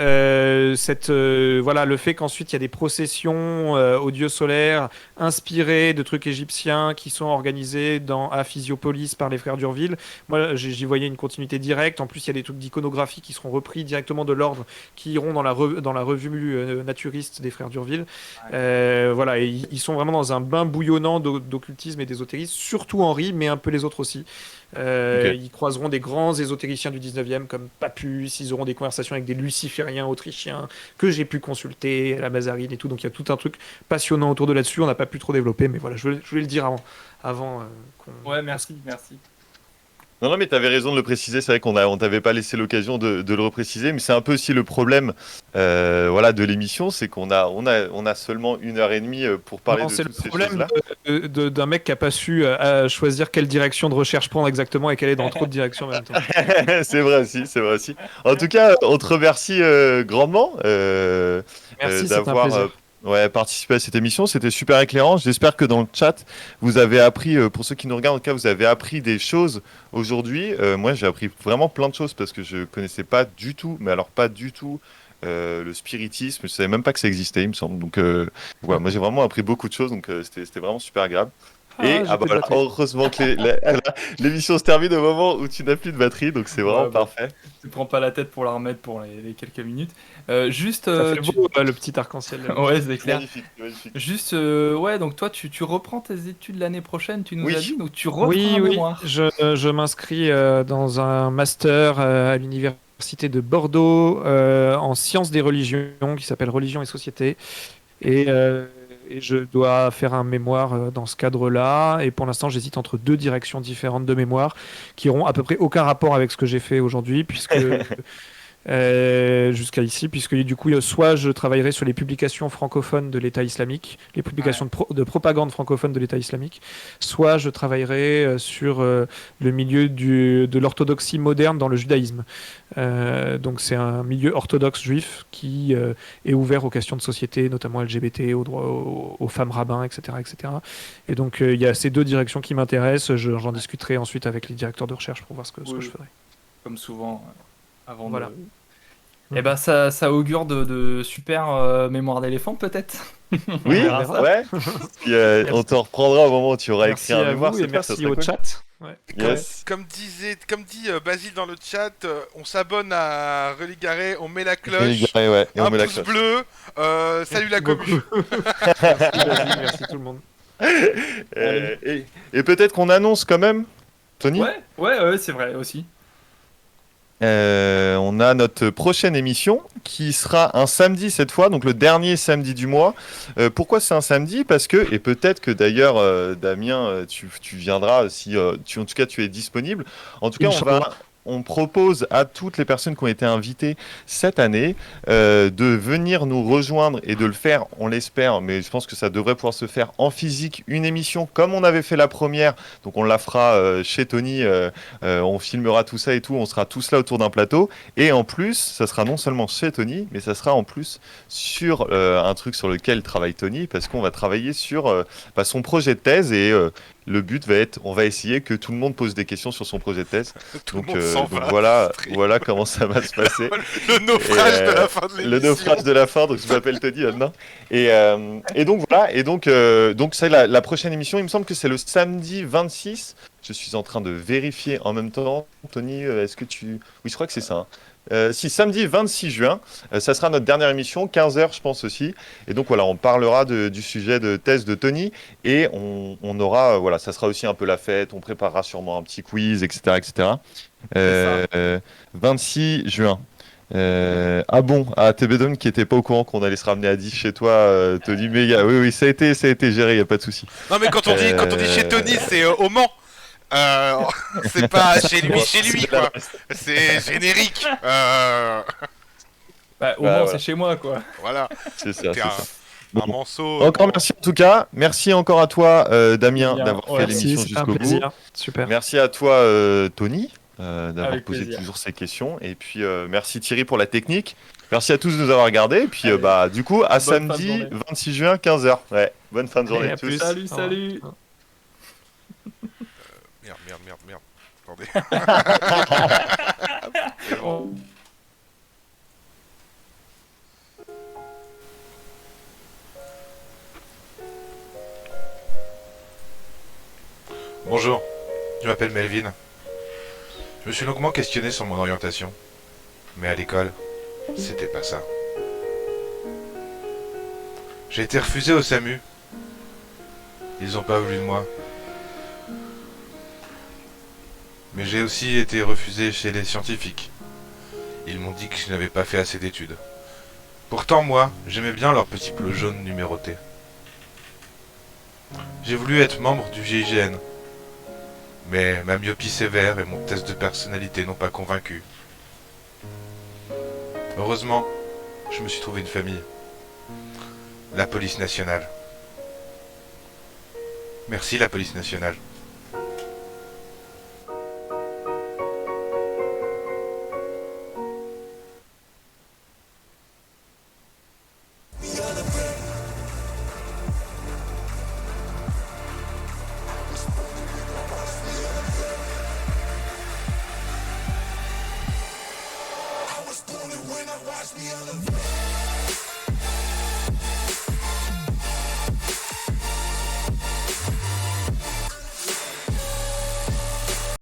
voilà, le fait qu'ensuite il y a des processions au dieu solaire inspirées de trucs égyptiens qui sont organisées à Physiopolis par les frères d'Urville. Moi, j'y voyais une continuité directe. En plus, il y a des trucs d'iconographie qui seront repris directement de l'ordre, qui iront dans la revue naturiste des frères d'Urville. Voilà, et ils sont vraiment dans un bain bouillonnant d'occultisme et d'ésotérisme, surtout Henri, mais un peu les autres aussi. Ils croiseront des grands ésotériciens du 19e comme Papus, ils auront des conversations avec des lucifériens autrichiens que j'ai pu consulter, la Mazarine et tout, donc il y a tout un truc passionnant autour de là-dessus, on n'a pas pu trop développer, mais voilà, je voulais le dire avant qu'on... Ouais, merci. Non, mais tu avais raison de le préciser. C'est vrai on t'avait pas laissé l'occasion de le repréciser, mais c'est un peu aussi le problème voilà, de l'émission, c'est qu'on a seulement 1h30 pour parler Non, de c'est toutes le ces problème choses-là. d'un mec qui a pas su choisir quelle direction de recherche prendre exactement et qu'elle est dans trop de directions en même temps. C'est vrai aussi. En tout cas, on te remercie grandement Merci, c'était un d'avoir plaisir. participé à cette émission. C'était super éclairant. J'espère que dans le chat, vous avez appris, pour ceux qui nous regardent, en tout cas, vous avez appris des choses aujourd'hui. Moi, j'ai appris vraiment plein de choses parce que je connaissais pas du tout, mais alors pas du tout, le spiritisme. Je savais même pas que ça existait, il me semble. Donc, voilà, moi, j'ai vraiment appris beaucoup de choses. Donc, c'était vraiment super agréable. Et j'étais voilà, flatté. heureusement que l'émission se termine au moment où tu n'as plus de batterie, donc c'est vraiment Ouais, bah, parfait. Tu prends pas la tête pour la remettre pour les quelques minutes. Juste, Ça fait beau, le petit arc-en-ciel. Là. ouais, c'est clair. Magnifique, magnifique. Juste, ouais, donc toi, tu reprends tes études l'année prochaine, tu nous Oui. as dit, donc tu reprends Oui, un oui, mémoire. je m'inscris dans un master à l'université de Bordeaux en sciences des religions qui s'appelle Religion et Société. Et je dois faire un mémoire dans ce cadre-là. Et pour l'instant, j'hésite entre deux directions différentes de mémoire qui auront à peu près aucun rapport avec ce que j'ai fait aujourd'hui, puisque jusqu'à ici, puisque du coup, soit je travaillerai sur les publications francophones de l'État islamique, les publications de propagande francophone de l'État islamique, soit je travaillerai sur le milieu de l'orthodoxie moderne dans le judaïsme. Donc c'est un milieu orthodoxe juif qui est ouvert aux questions de société, notamment LGBT, aux droits aux femmes rabbins, etc., etc. Et donc il y a ces deux directions qui m'intéressent. J'en discuterai ensuite avec les directeurs de recherche pour voir ce que je ferai. Comme souvent, avant Voilà. de... Eh ben, ça augure de super mémoire d'éléphant, peut-être. Oui, verra ça. ouais. Puis, on te reprendra au moment où tu auras Merci écrit un à mémoire. vous et c'est clair, ça merci serait au cool. chat. Ouais. Yes. Comme dit Basile dans le chat, on s'abonne à Religaré, on met la cloche, Ouais, et on un met la pouce cloche. bleu, salut la commu. Merci, Basile, merci tout le monde. Et peut-être qu'on annonce quand même, Tony. Ouais, c'est vrai aussi. On a notre prochaine émission qui sera un samedi cette fois, donc le dernier samedi du mois. Pourquoi c'est un samedi? Parce que, et peut-être que d'ailleurs, Damien, tu viendras si en tout cas tu es disponible. En tout cas, on propose à toutes les personnes qui ont été invitées cette année de venir nous rejoindre et de le faire, on l'espère, mais je pense que ça devrait pouvoir se faire en physique, une émission comme on avait fait la première. Donc on la fera chez Tony, on filmera tout ça et tout, on sera tous là autour d'un plateau. Et en plus, ça sera non seulement chez Tony, mais ça sera en plus sur un truc sur lequel travaille Tony, parce qu'on va travailler sur son projet de thèse et le but va être, on va essayer que tout le monde pose des questions sur son projet de thèse. Tout le monde s'en va. Voilà comment ça va se passer. Le naufrage de la fin de l'émission. Le naufrage de la fin, donc je m'appelle Tony maintenant. Et donc voilà, et donc c'est la prochaine émission, il me semble que c'est le samedi 26. Je suis en train de vérifier en même temps. Tony, est-ce que tu... Oui, je crois que c'est ça. Hein. Si samedi 26 juin, ça sera notre dernière émission, 15h je pense aussi. Et donc voilà, on parlera du sujet de thèse de Tony et on aura, voilà, ça sera aussi un peu la fête, on préparera sûrement un petit quiz, etc. etc. 26 juin. Ah bon, TBDOM qui était pas au courant qu'on allait se ramener à 10 chez toi, Tony, mais oui, ça a été géré, y a pas de souci. Non mais quand on dit chez Tony, c'est au Mans. C'est pas chez lui quoi. C'est générique. Au moins c'est chez moi quoi. Voilà. C'est ça. Un manceau. Encore merci en tout cas. Merci encore à toi, Damien, d'avoir fait l'émission jusqu'au bout. Super. Merci à toi, Tony, d'avoir Avec posé plaisir. toujours ces questions. Et puis merci Thierry pour la technique. Merci à tous de nous avoir regardés. Et puis du coup, à samedi 26 juin, 15h. Ouais, bonne fin de journée à tous. Salut. Merde. Attendez. C'est bon. m'appelle Melvin. Je me suis longuement questionné sur mon orientation. Mais à l'école, c'était pas ça. J'ai été refusé au SAMU. Ils ont pas voulu de moi. Mais j'ai aussi été refusé chez les scientifiques. Ils m'ont dit que je n'avais pas fait assez d'études. Pourtant, moi, j'aimais bien leur petit bleu jaune numéroté. J'ai voulu être membre du GIGN. Mais ma myopie sévère et mon test de personnalité n'ont pas convaincu. Heureusement, je me suis trouvé une famille. La police nationale. Merci la police nationale.